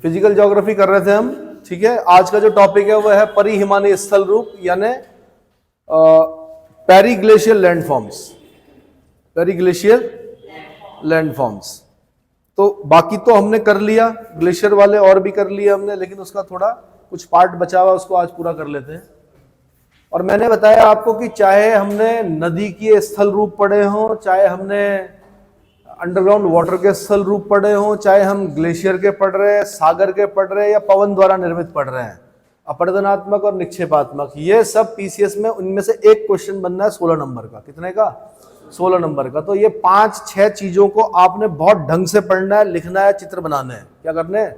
Physical geography कर रहे थे हम, ठीक है। आज का जो टॉपिक है वो है परिहिमानी स्थल रूप यानी पेरीग्लेशियल लैंडफॉर्म्स, पेरीग्लेशियल लैंडफॉर्म्स। तो बाकी तो हमने कर लिया, ग्लेशियर वाले और भी कर लिए हमने, लेकिन उसका थोड़ा कुछ पार्ट बचा हुआ, उसको आज पूरा कर लेते हैं। और मैंने बताया आपको कि चाहे हमने नदी के स्थल रूप पढ़े हों, चाहे हमने अंडरग्राउंड वाटर के स्थल रूप पढ़े हों, चाहे हम ग्लेशियर के पढ़ रहे हैं, सागर के पढ़ रहे हैं या पवन द्वारा निर्मित पढ़ रहे हैं, अपरदनात्मक और निक्षेपात्मक, ये सब पीसीएस में उनमें से एक क्वेश्चन बनना है 16 नंबर का। कितने का? 16 नंबर का। तो ये 5-6 चीजों को आपने बहुत ढंग से पढ़ना है, लिखना है, चित्र बनाने हैं। क्या करने हैं?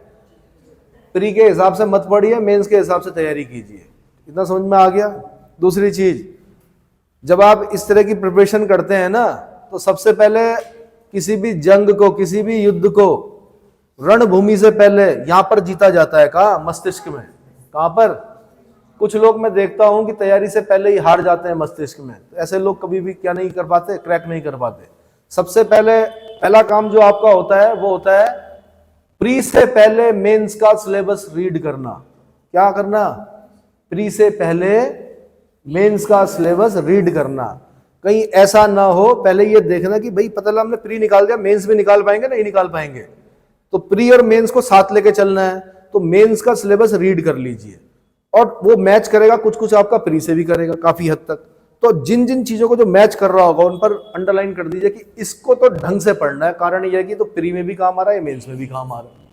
प्री के हिसाब से मत पढ़िए, मेंस के हिसाब से तैयारी कीजिए। इतना समझ में आ गया? दूसरी चीज, जब आप इस तरह की प्रिपरेशन करते हैं ना, तो सबसे पहले किसी भी जंग को, किसी भी युद्ध को रणभूमि से पहले यहां पर जीता जाता है। कहा? मस्तिष्क में। कहां पर? कुछ लोग मैं देखता हूं कि तैयारी से पहले ही हार जाते हैं मस्तिष्क में। तो ऐसे लोग कभी भी क्या नहीं कर पाते? क्रैक नहीं कर पाते। सबसे पहले पहला काम जो आपका होता है वो होता है प्री से पहले मेंस का सिलेबस रीड करना। क्या करना? प्री से पहले मेंस का सिलेबस रीड करना। कहीं ऐसा ना हो, पहले ये देखना कि भाई पता लगा हमने प्री निकाल दिया, मेंस में निकाल पाएंगे? नहीं निकाल पाएंगे। तो प्री और मेंस को साथ लेके चलना है। तो मेंस का सिलेबस रीड कर लीजिए और वो मैच करेगा, कुछ कुछ आपका प्री से भी करेगा काफी हद तक। तो जिन जिन चीजों को जो मैच कर रहा होगा उन पर अंडरलाइन कर दीजिए कि इसको तो ढंग से पढ़ना है। कारण यह है कि तो प्री में भी काम आ रहा है, मेंस में भी काम आ रहा है।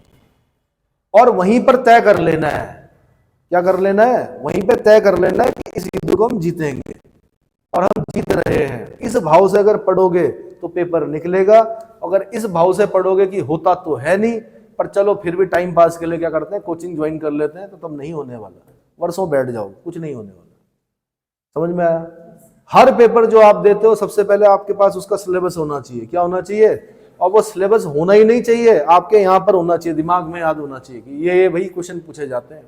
और वहीं पर तय कर लेना है। क्या कर लेना है? वहीं पे तय कर लेना है कि इस युद्ध को हम जीतेंगे और हम जीत रहे हैं। इस भाव से अगर पढ़ोगे तो पेपर निकलेगा। अगर इस भाव से पढ़ोगे कि होता तो है नहीं, पर चलो फिर भी टाइम पास के लिए क्या करते हैं, कोचिंग ज्वाइन कर लेते हैं, तो तब नहीं होने वाला। वर्षों बैठ जाओ, कुछ नहीं होने वाला। समझ में आया? हर पेपर जो आप देते हो सबसे पहले आपके पास उसका सिलेबस होना चाहिए। क्या होना चाहिए? और वो सिलेबस होना ही नहीं चाहिए, आपके यहाँ पर होना चाहिए, दिमाग में याद होना चाहिए कि ये भाई क्वेश्चन पूछे जाते हैं।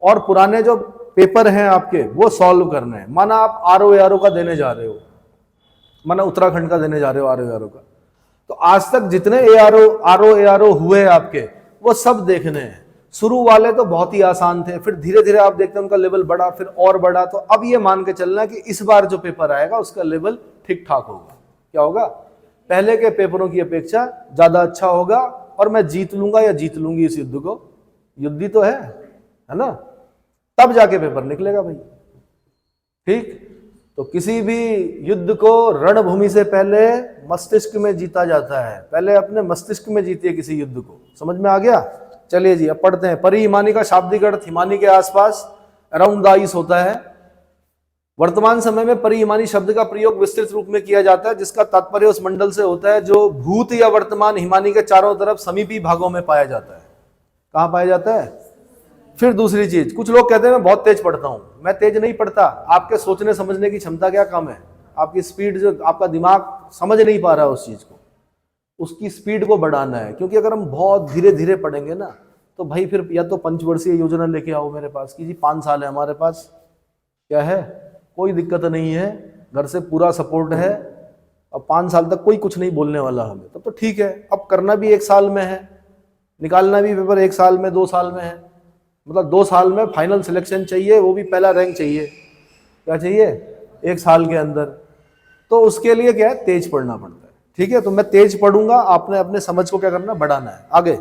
और पुराने जो पेपर हैं आपके वो सॉल्व करने हैं। माना आप आरओ का देने जा रहे हो, माना उत्तराखंड का देने जा रहे हो आरओ का, तो आज तक जितने आरओ हुए आपके वो सब देखने हैं। शुरू वाले तो बहुत ही आसान थे, फिर धीरे धीरे आप देखते हैं उनका लेवल बढ़ा, फिर और बढ़ा। तो अब ये मान के चलना कि इस बार जो पेपर आएगा उसका लेवल ठीक ठाक होगा। क्या होगा? पहले के पेपरों की अपेक्षा ज्यादा अच्छा होगा और मैं जीत लूंगा या जीत लूंगी इस युद्ध को। युद्ध ही तो है ना? तब जाके पेपर निकलेगा भाई। ठीक? तो किसी भी युद्ध को रणभूमि से पहले मस्तिष्क में जीता जाता है। पहले अपने मस्तिष्क में जीतिए किसी युद्ध को। समझ में आ गया? चलिए जी, अब पढ़ते हैं। परिहिमानी का शाब्दिक अर्थ हिमानी के आसपास, अराउंड द आइस होता है। वर्तमान समय में परिहिमानी शब्द का प्रयोग विस्तृत रूप में किया जाता है, जिसका तात्पर्य उस मंडल से होता है जो भूत या वर्तमान हिमानी के चारों तरफ समीपी भागों में पाया जाता है। कहां पाया जाता है? फिर दूसरी चीज, कुछ लोग कहते हैं मैं बहुत तेज पढ़ता हूं। मैं तेज नहीं पढ़ता। आपके सोचने समझने की क्षमता क्या कम है? आपकी स्पीड, जो आपका दिमाग समझ नहीं पा रहा है उस चीज को, उसकी स्पीड को बढ़ाना है। क्योंकि अगर हम बहुत धीरे धीरे पढ़ेंगे ना, तो भाई फिर या तो पंचवर्षीय योजना लेके आओ मेरे पास कि जी 5 साल है हमारे पास, क्या है, कोई दिक्कत नहीं है, घर से पूरा सपोर्ट है, अब 5 साल तक कोई कुछ नहीं बोलने वाला हमें, तब तो ठीक है। अब करना भी 1 साल में है, निकालना भी पेपर 1 साल में, 2 साल में है। मतलब 2 साल में फाइनल सिलेक्शन चाहिए, वो भी पहला रैंक चाहिए। क्या चाहिए? 1 साल के अंदर। तो उसके लिए क्या है, तेज पढ़ना पड़ता है। ठीक है? तो मैं तेज पढ़ूंगा, आपने अपने समझ को क्या करना, बढ़ाना है। आगे,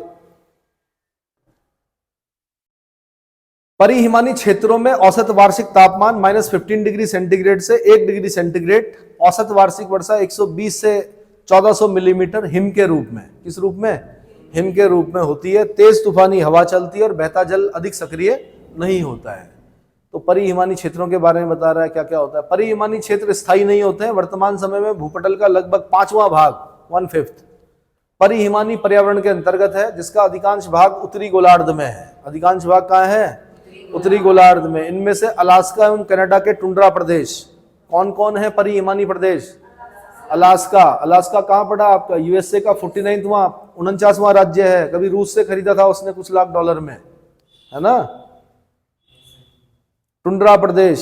परिहिमानी क्षेत्रों में औसत वार्षिक तापमान -15 डिग्री सेंटीग्रेड से 1 डिग्री सेंटीग्रेड, औसत वार्षिक वर्षा 120 से 1400 मिलीमीटर हिम के रूप में, किस रूप में, हिम के रूप में होती है। तेज तूफानी हवा चलती है और बहता जल अधिक सक्रिय नहीं होता है। तो परिहिमानी क्षेत्रों के बारे में बता रहा है क्या क्या होता है। परिहिमानी क्षेत्र स्थायी नहीं होते हैं। वर्तमान समय में भूपटल का लगभग 5वां भाग, 1/5 परिहिमानी पर्यावरण के अंतर्गत है, जिसका अधिकांश भाग उत्तरी गोलार्ध में है। अधिकांश भाग कहाँ है? उत्तरी गोलार्ध में। इनमें से अलास्का एवं कनाडा के टुंड्रा प्रदेश। कौन कौन है परिहिमानी प्रदेश? अलास्का। अलास्का कहाँ पड़ा आपका? यूएसए का 49वां राज्य है। कभी रूस से खरीदा था उसने कुछ लाख डॉलर में, है ना। टुंड्रा प्रदेश।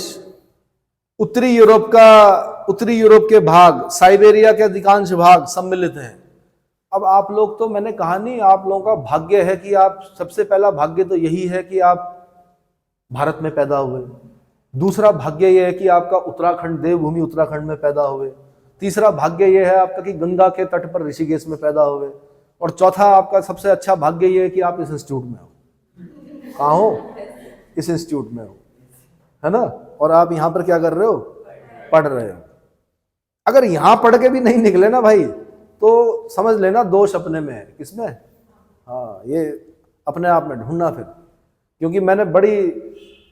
उत्तरी यूरोप के भाग, साइबेरिया के अधिकांश भाग सम्मिलित हैं। अब आप लोग तो, मैंने कहा नहीं, आप लोगों का भाग्य है कि आप, सबसे पहला भाग्य तो यही है कि आप भारत में पैदा हुए। दूसरा भाग्य यह है कि आपका उत्तराखंड, देवभूमि उत्तराखंड में पैदा हुए। तीसरा भाग्य यह है आपका कि गंगा के तट पर ऋषिकेश में पैदा हुए। और चौथा आपका सबसे अच्छा भाग्य यह है कि आप इस इंस्टीट्यूट में हो। कहाँ हो? इस इंस्टीट्यूट में हो, है ना। और आप यहां पर क्या कर रहे हो? पढ़ रहे हो। अगर यहां पढ़ के भी नहीं निकले ना भाई, तो समझ लेना दोष अपने में है। किसमें? हाँ, ये अपने आप में ढूंढना फिर। क्योंकि मैंने बड़ी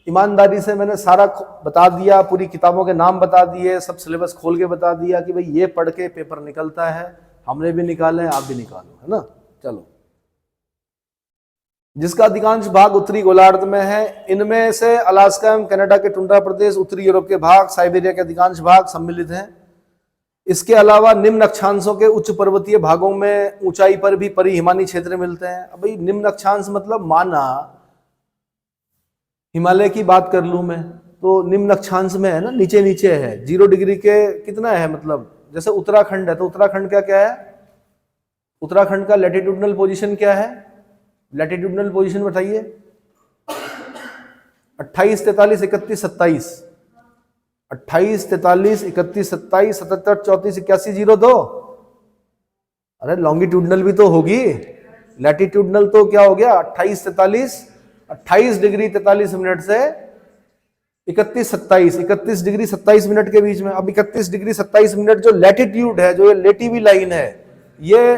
ईमानदारी से मैंने सारा बता दिया, पूरी किताबों के नाम बता दिए, सब सिलेबस खोल के बता दिया कि भाई ये पढ़ के पेपर निकलता है। हमने भी निकाले हैं, आप भी निकालो, है ना। चलो, जिसका अधिकांश भाग उत्तरी गोलार्ध में है। इनमें से अलास्का एवं कनाडा के टुंड्रा प्रदेश, उत्तरी यूरोप के भाग, साइबेरिया के अधिकांश भाग सम्मिलित हैं। इसके अलावा निम्न अक्षांशों के उच्च पर्वतीय भागों में ऊंचाई पर भी परिहिमानी क्षेत्र मिलते हैं। अब भाई निम्न अक्षांश मतलब, माना हिमालय की बात कर लूं मैं, तो निम्न अक्षांश में है ना, नीचे नीचे है, 0 डिग्री के कितना है, मतलब जैसे उत्तराखंड है, तो उत्तराखंड का क्या है? उत्तराखंड का लैटिट्यूडनल पोजीशन क्या है? लैटिट्यूडनल पोजीशन बताइए। 28, 43, 31, 27। 28, 43, 31, 27, 77, 34, 81, 02। अरे लॉन्गिट्यूडनल भी तो होगी। लैटिट्यूडनल तो क्या हो गया? 28, 43, 28 डिग्री 43 मिनट से 31, 27, 31 डिग्री 27 मिनट के बीच में। अब 31 डिग्री 27 मिनट जो लैटिट्यूड है, जो ये लेटिवी लाइन है, ये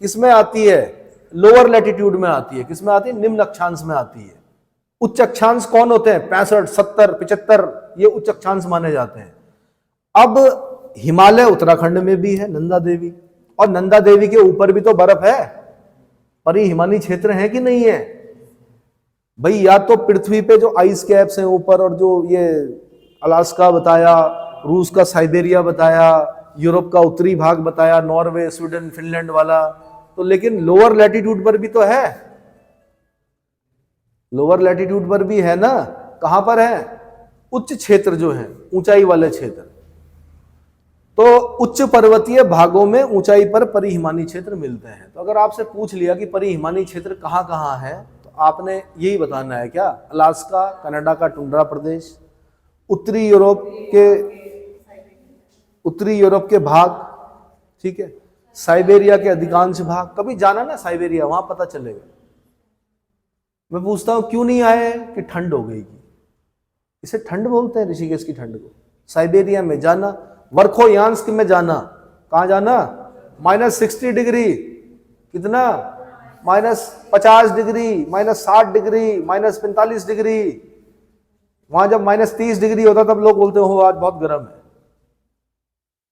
किसमें आती है? लोअर लैटिट्यूड में आती है। किसमें आती है? निम्न अक्षांश में आती है। उच्च अक्षांश कौन होते हैं? 65, 70, 75, ये उच्च अक्षांश माने जाते हैं। अब हिमालय उत्तराखंड में भी है, नंदा देवी, और नंदा देवी के ऊपर भी तो बर्फ है। परिहिमानी क्षेत्र है कि नहीं है भाई? या तो पृथ्वी पे जो आइस कैप्स हैं ऊपर, और जो ये अलास्का बताया, रूस का साइबेरिया बताया, यूरोप का उत्तरी भाग बताया, नॉर्वे, स्वीडन, फिनलैंड वाला, तो लेकिन लोअर लैटिट्यूड पर भी तो है। लोअर लैटिट्यूड पर भी है ना। कहां पर है? उच्च क्षेत्र जो है, ऊंचाई वाले क्षेत्र। तो उच्च पर्वतीय भागों में ऊंचाई पर परिहिमानी क्षेत्र मिलते हैं। तो अगर आपसे पूछ लिया कि परिहिमानी क्षेत्र कहां कहां है, तो आपने यही बताना है क्या? अलास्का, कनाडा का टुंड्रा प्रदेश, उत्तरी यूरोप के भाग, ठीक है, साइबेरिया के अधिकांश भाग। कभी जाना ना साइबेरिया, वहां पता चलेगा। मैं पूछता हूं क्यों नहीं आए? कि ठंड हो गई। इसे ठंड बोलते हैं, ऋषिकेश की ठंड को। साइबेरिया में जाना, वर्खोयांस्क में जाना। कहां जाना? -60 डिग्री, कितना? -50 डिग्री, -60 डिग्री, -45 डिग्री। वहां जब -30 डिग्री होता तब लोग बोलते हो आज बहुत गर्म है।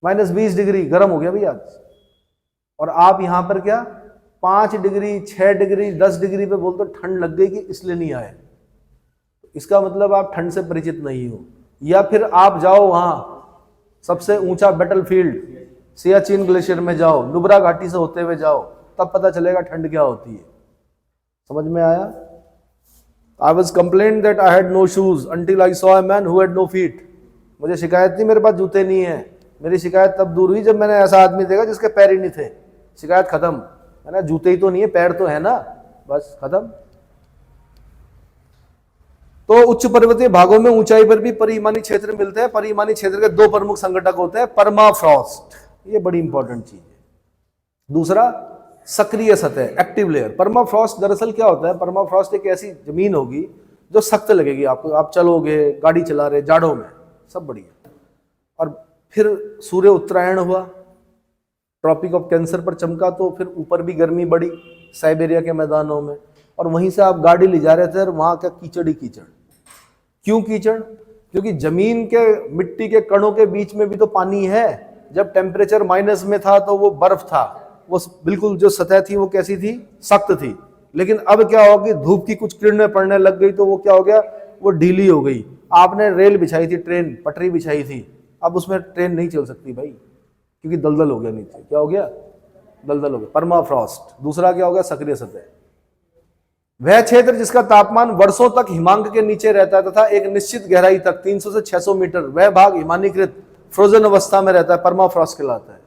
-20 डिग्री गर्म हो गया भैया आज। और आप यहां पर क्या 5 डिग्री, 6 डिग्री, 10 डिग्री पे बोलते ठंड लग गई, कि इसलिए नहीं आए। इसका मतलब आप ठंड से परिचित नहीं हो। या फिर आप जाओ वहां सबसे ऊंचा बैटलफील्ड सियाचिन ग्लेशियर में जाओ, नुब्रा घाटी से होते हुए जाओ, तब पता चलेगा ठंड क्या होती है। समझ में आया? I was complain that I had no shoes until I saw a man who had no feet. मुझे शिकायत थी मेरे पास जूते नहीं है। मेरी शिकायत तब दूर हुई जब मैंने ऐसा आदमी देखा जिसके पैर ही नहीं थे। शिकायत खत्म, है ना। जूते ही तो नहीं है, पैर तो है ना, बस खत्म। तो उच्च पर्वतीय भागों में ऊंचाई पर भी परिहिमानी क्षेत्र मिलते हैं। परिहिमानी क्षेत्र के 2 प्रमुख संघटक होते हैं। परमाफ्रॉस्ट, ये बड़ी इंपॉर्टेंट चीज है। दूसरा सक्रिय सतह, एक्टिव लेयर। परमाफ्रॉस्ट दरअसल क्या होता है? परमाफ्रॉस्ट एक ऐसी जमीन होगी जो सख्त लगेगी आपको। आप चलोगे, गाड़ी चला रहे, जाड़ों में, सब बढ़िया। और फिर सूर्य उत्तरायण हुआ, ट्रॉपिक ऑफ कैंसर पर चमका, तो फिर ऊपर भी गर्मी बढ़ी साइबेरिया के मैदानों में। और वहीं से आप गाड़ी ले जा रहे थे और वहां क्या कीचड़ ही कीचड़। क्यों कीचड़? क्योंकि जमीन के मिट्टी के कणों के बीच में भी तो पानी है। जब टेम्परेचर माइनस में था तो वो बर्फ था, वो बिल्कुल जो सतह थी वो कैसी थी? सख्त थी। लेकिन अब क्या हो गया? धूप की कुछ किरणें पड़ने लग गई तो वो क्या हो गया? वो ढीली हो गई। आपने रेल बिछाई थी, ट्रेन पटरी बिछाई थी, अब उसमें ट्रेन नहीं चल सकती भाई, क्योंकि दलदल हो गया नीचे। क्या हो गया? दलदल हो गया, परमाफ्रॉस्ट। दूसरा क्या हो गया? सक्रिय सतह। वह क्षेत्र जिसका तापमान वर्षों तक हिमांक के नीचे रहता है तथा एक निश्चित गहराई तक 300 से 600 मीटर, वह भाग हिमानीकृत फ्रोजन अवस्था में रहता है, परमाफ्रॉस्ट कहलाता है।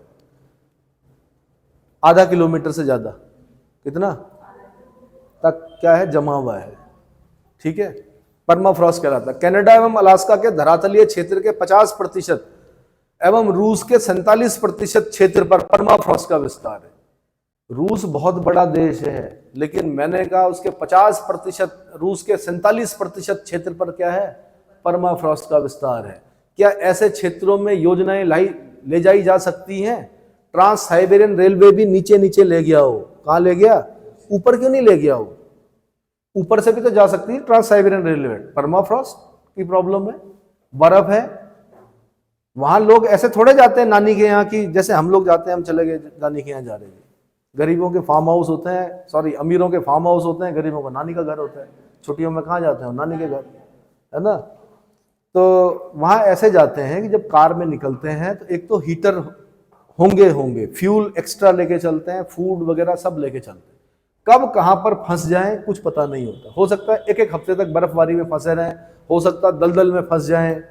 आधा किलोमीटर से ज्यादा, कितना तक क्या है, जमा हुआ है, ठीक है, परमाफ्रॉस्ट कहलाता है। कनाडा एवं अलास्का के धरातलीय क्षेत्र के 50% एवं रूस के 47% क्षेत्र पर परमाफ्रॉस्ट का विस्तार है। रूस बहुत बड़ा देश है, लेकिन मैंने कहा उसके 50%, रूस के 47% क्षेत्र पर क्या है, परमाफ्रॉस्ट का विस्तार है। क्या ऐसे क्षेत्रों में योजनाएं ले जाई जा सकती हैं? ट्रांस साइबेरियन रेलवे भी नीचे नीचे ले गया हो, कहां ले गया, ऊपर क्यों नहीं ले गया हो? ऊपर से भी तो जा सकती है ट्रांस साइबेरियन रेलवे। परमाफ्रॉस्ट की प्रॉब्लम है, बर्फ है, वहां लोग ऐसे थोड़े जाते हैं नानी के यहाँ की, जैसे हम लोग जाते हैं, हम चले गए नानी के यहाँ जा रहे हैं। गरीबों के फार्म हाउस होते हैं, सॉरी अमीरों के फार्म हाउस होते हैं, गरीबों का नानी का घर होता है। छुट्टियों में कहाँ जाते हैं, नानी के घर, है ना। तो वहां ऐसे जाते हैं कि जब कार में निकलते हैं तो एक तो हीटर होंगे, फ्यूल एक्स्ट्रा लेके चलते हैं, फूड वगैरह सब लेके चलते हैं। कब कहां पर फंस जाएं कुछ पता नहीं होता। हो सकता है एक एक हफ्ते तक बर्फबारी में फंसे रहें, हो सकता है दलदल में फंस जाएं।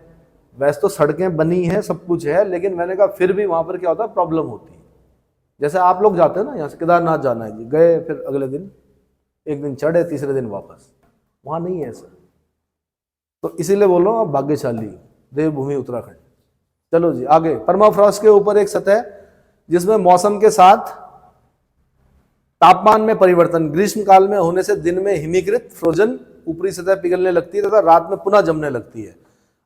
वैसे तो सड़कें बनी हैं, सब कुछ है, लेकिन मैंने कहा फिर भी वहां पर क्या होता है, प्रॉब्लम होती है। जैसे आप लोग जाते हैं ना, यहाँ से केदारनाथ जाना है जी, गए, फिर अगले दिन एक दिन चढ़े, तीसरे दिन वापस, वहां नहीं है ऐसा। तो इसीलिए बोल रहा हूँ आप भाग्यशाली, देवभूमि उत्तराखंड। चलो जी आगे। परमाफ्रॉस्ट के ऊपर एक सतह जिसमें मौसम के साथ तापमान में परिवर्तन, ग्रीष्म काल में होने से दिन में हिमीकृत फ्रोजन ऊपरी सतह पिघलने लगती है तथा रात में पुनः जमने लगती है,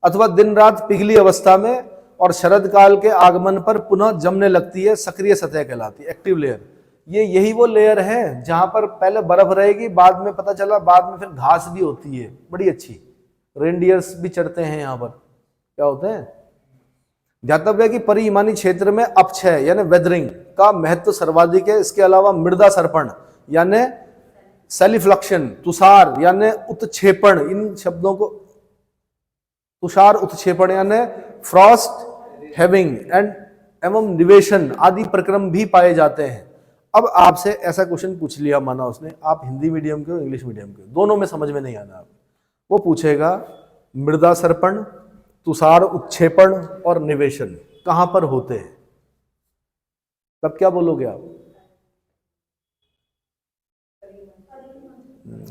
अथवा दिन रात पिघली अवस्था में और शरद काल के आगमन पर पुनः जमने लगती है, सक्रिय सतह कहलाती है, एक्टिव लेयर। यही वो लेयर है जहां पर पहले बर्फ रहेगी, बाद में पता चला बाद में फिर घास भी होती है बड़ी अच्छी, रेनडियर्स भी चढ़ते हैं यहाँ पर, क्या होते हैं। ध्यातव्य है कि परिहिमानी क्षेत्र में अपक्षय यानी वेदरिंग का महत्व सर्वाधिक है। इसके अलावा मृदा सर्पण यानी सेलिफ्लक्शन, तुषार यानी उत्क्षेपण, इन शब्दों को, तुषार उत्क्षेपण यानी फ्रॉस्ट हैविंग एंड एवं निवेशन आदि प्रक्रम भी पाए जाते हैं। अब आपसे ऐसा क्वेश्चन पूछ लिया, माना उसने, आप हिंदी मीडियम के हो इंग्लिश मीडियम के, दोनों में समझ में नहीं आना आप, वो पूछेगा मृदा सर्पण, तुषार उत्क्षेपण और निवेशन कहां पर होते हैं, तब क्या बोलोगे आप?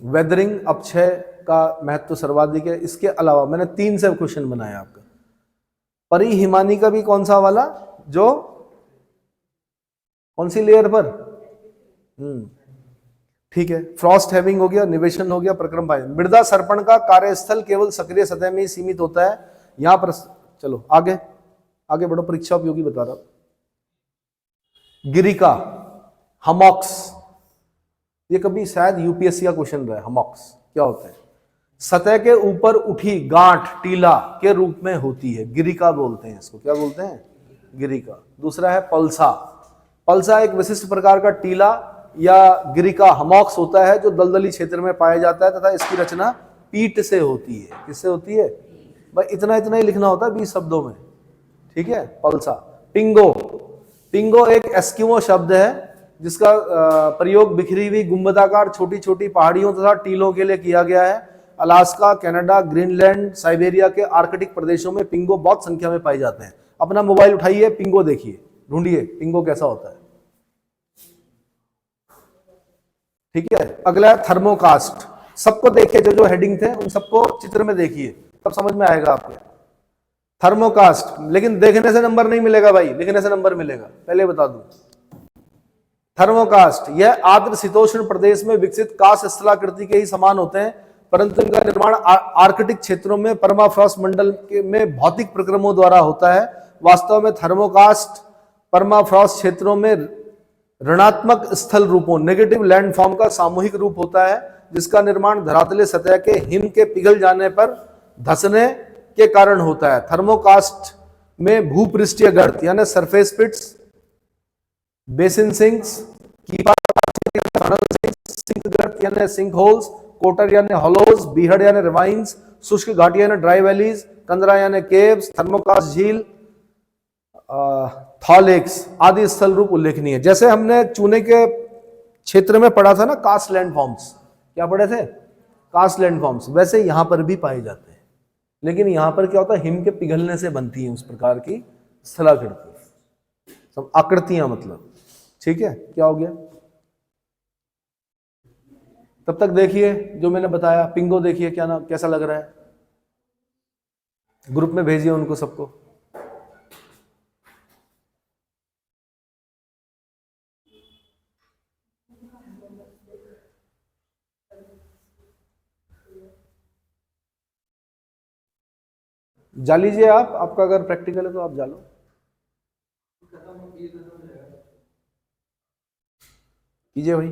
वेदरिंग, अपक्षय का महत्व सर्वाधिक है। इसके अलावा मैंने 3 से क्वेश्चन बनाया आपका। परिहिमानी का भी कौन सा वाला, जो कौन सी लेयर पर, ठीक है, फ्रॉस्ट हैविंग हो गया, निवेशन हो गया, प्रक्रम पाए। मृदा सर्पण का कार्यस्थल केवल सक्रिय सतह में ही सीमित होता है। यहां पर चलो आगे आगे बढ़ो, परीक्षा उपयोगी बता रहा हूं। गिरिका, हमॉक्स, ये कभी शायद यूपीएससी का क्वेश्चन रहा है। हमॉक्स क्या होता है? सतह के ऊपर उठी गांठ, टीला के रूप में होती है, गिरिका बोलते हैं इसको। क्या बोलते हैं? गिरिका। दूसरा है पल्सा। पल्सा एक विशिष्ट प्रकार का टीला या गिरिका हमॉक्स होता है जो दलदली क्षेत्र में पाया जाता है तथा इसकी रचना पीट से होती है। किससे होती है भाई? इतना इतना ही लिखना होता है 20 शब्दों में, ठीक है। पल्सा। पिंगो, पिंगो एक एस्किमो शब्द है जिसका प्रयोग बिखरी हुई गुंबदाकार छोटी छोटी पहाड़ियों तथा टीलों के लिए किया गया है। अलास्का, कनाडा, ग्रीनलैंड, साइबेरिया के आर्कटिक प्रदेशों में पिंगो बहुत संख्या में पाए जाते हैं। अपना मोबाइल उठाइए, पिंगो देखिए, ढूंढिए पिंगो कैसा होता है, ठीक है। अगला है थर्मोकास्ट। सबको देखिए, जो जो हेडिंग थे उन सबको चित्र में देखिए, तब समझ में आएगा आपके। थर्मोकास्ट, लेकिन देखने से नंबर नहीं मिलेगा भाई, लिखने से नंबर मिलेगा, पहले बता दूं। थर्मोकास्ट यह आर्द्र शीतोष्ण प्रदेश में विकसित कास्ट स्थलाकृति के ही समान होते हैं, परंतु इनका निर्माण आर्कटिक क्षेत्रों में परमाफ्रॉस्ट मंडल में भौतिक प्रक्रमों द्वारा होता है। वास्तव में थर्मोकास्ट परमाफ्रॉस्ट क्षेत्रों में ऋणात्मक स्थल रूपों, नेगेटिव लैंडफॉर्म का सामूहिक रूप होता है, जिसका निर्माण धरातलीय सतह के हिम के पिघल जाने पर धंसने के कारण होता है। थर्मोकास्ट में भूपृष्ठीय गर्त यानी सरफेस पिट्स, बेसिन सिंक्स, सिंक गर्त यानी सिंक होल्स, कोटर यानी हॉलोज, बीहड़ यानी रिवाइंस, शुष्क घाटी यानी ड्राई वैलीज, कंदरा यानी केव्स, थर्मोकास्ट झील, थॉलेक्स आदि स्थल रूप उल्लेखनीय है। जैसे हमने चूने के क्षेत्र में पढ़ा था ना कास्ट लैंडफॉर्म्स, क्या पढ़े थे? कास्ट लैंडफॉर्म्स, वैसे यहां पर भी पाए जाते हैं, लेकिन यहां पर क्या होता है, हिम के पिघलने से बनती है उस प्रकार की स्थलाकृति, सब आकृतियां मतलब। ठीक है, क्या हो गया? तब तक देखिए जो मैंने बताया, पिंगो देखिए क्या नाम, कैसा लग रहा है, ग्रुप में भेजिए उनको सबको। जा लीजिए आप, आपका अगर प्रैक्टिकल है तो आप जा लो। कीजिए भाई।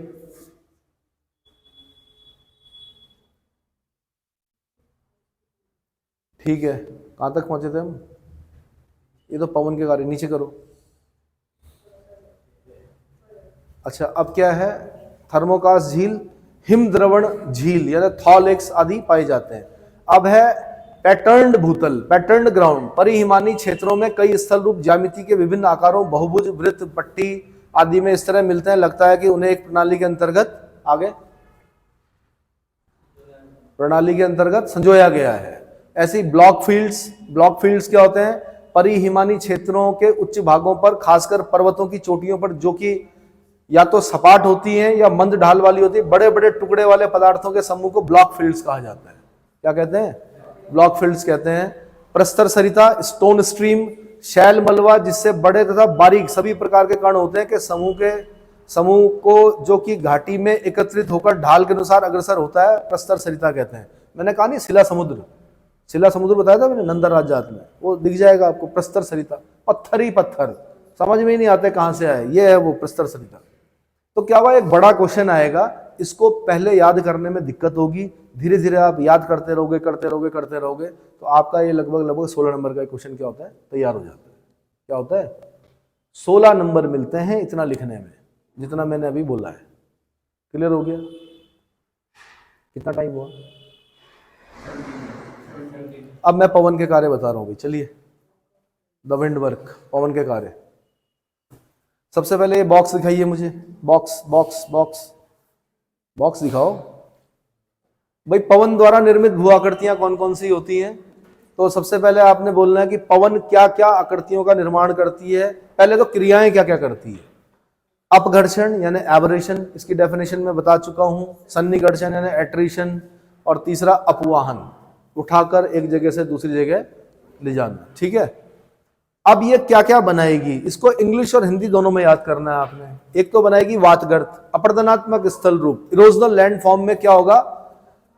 ठीक है, कहां तक पहुंचे थे हम? ये तो पवन के कार्य, नीचे करो। अच्छा, अब क्या है? थर्मोकास झील, हिम द्रवण झील यानी थॉ लेक्स आदि पाए जाते हैं। अब है पैटर्न्ड भूतल, पैटर्न्ड ग्राउंड, परिहिमानी क्षेत्रों में कई स्थल रूप ज्यामिति के विभिन्न आकारों, बहुभुज, वृत्त, पट्टी आदि में इस तरह मिलते हैं, लगता है कि उन्हें एक प्रणाली के अंतर्गत आगे प्रणाली के अंतर्गत संजोया गया है। ऐसी ब्लॉक फील्ड्स, ब्लॉक फील्ड्स क्या होते हैं? परिहिमानी क्षेत्रों के उच्च भागों पर, खासकर पर्वतों की चोटियों पर, जो कि या तो सपाट होती हैं या मंद ढाल वाली होती है, बड़े बड़े टुकड़े वाले पदार्थों के समूह को ब्लॉक फील्ड्स कहा जाता है। क्या कहते हैं? ब्लॉक फील्ड्स कहते हैं। प्रस्तर सरिता, स्टोन स्ट्रीम, शैल मलबा, जिससे बड़े तथा बारीक सभी प्रकार के कण होते हैं, के समूह को जो कि घाटी में एकत्रित होकर ढाल के अनुसार अग्रसर होता है, प्रस्तर सरिता कहते हैं। मैंने कहा नहीं, शिला समुद्र, शिला समुद्र बताया था मैंने नंदा राजात में, वो दिख जाएगा आपको। प्रस्तर सरिता, पत्थर ही पत्थर, समझ में ही नहीं आते कहां से आए, ये है वो प्रस्तर सरिता। तो क्या हुआ, एक बड़ा क्वेश्चन आएगा, इसको पहले याद करने में दिक्कत होगी, धीरे धीरे आप याद करते रहोगे तो आपका ये लगभग 16 नंबर का क्वेश्चन क्या होता है, तैयार हो जाता है। क्या होता है? 16 नंबर मिलते हैं इतना लिखने में, जितना मैंने अभी बोला है। क्लियर हो गया? कितना टाइम हुआ? अब मैं पवन के कार्य बता रहा हूं भाई, चलिए। द विंड वर्क, पवन के कार्य। सबसे पहले ये बॉक्स दिखाइए मुझे, बॉक्स बॉक्स बॉक्स बॉक्स दिखाओ भाई। पवन द्वारा निर्मित भू आकृतियां कौन कौन सी होती हैं? तो सबसे पहले आपने बोलना है कि पवन क्या क्या आकृतियों का निर्माण करती है। पहले तो क्रियाएं क्या क्या करती है। अपघर्षण यानी एबरेशन, इसकी डेफिनेशन में बता चुका हूं। सन्निकर्षण यानी एट्रिशन, और तीसरा अपवाहन, उठाकर एक जगह से दूसरी जगह ले जाना। ठीक है, अब ये क्या क्या बनाएगी, इसको इंग्लिश और हिंदी दोनों में याद करना है आपने। एक तो बनाएगी वातगर्त, अपरदनात्मक स्थल रूप, इरोजनल लैंड फॉर्म में क्या होगा,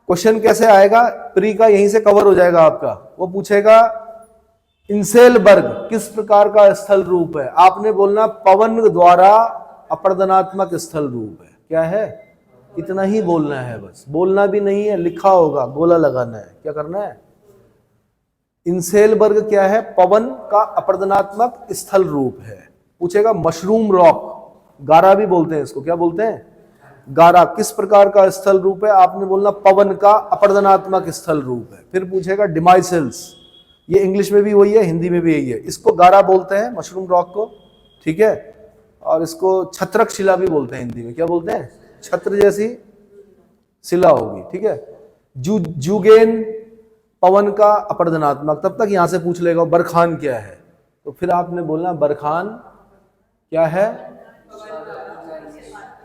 क्वेश्चन कैसे आएगा, प्री का यहीं से कवर हो जाएगा आपका। वो पूछेगा इंसेलबर्ग किस प्रकार का स्थल रूप है, आपने बोलना पवन द्वारा अपरदनात्मक स्थल रूप है। क्या है? इतना ही बोलना है, बस बोलना भी नहीं है, लिखा होगा, गोला लगाना है। क्या करना है? इंसेलबर्ग क्या है? पवन का अपरदनात्मक स्थल रूप है। पूछेगा मशरूम रॉक, गारा भी बोलते हैं इसको, क्या बोलते हैं? गारा, किस प्रकार का स्थल रूप है, आपने बोलना पवन का अपरदनात्मक स्थल रूप है। फिर पूछेगा डिमाइसेल्स, ये इंग्लिश में भी वही है, हिंदी में भी यही है, इसको गारा बोलते हैं, मशरूम रॉक को। ठीक है, और इसको छत्रक शिला भी बोलते हैं हिंदी में। क्या बोलते हैं? छत्र जैसी शिला होगी। ठीक है, जुगेन पवन का अपरदनात्मक। तब तक यहां से पूछ लेगा बरखान क्या है, तो फिर आपने बोलना बरखान क्या है?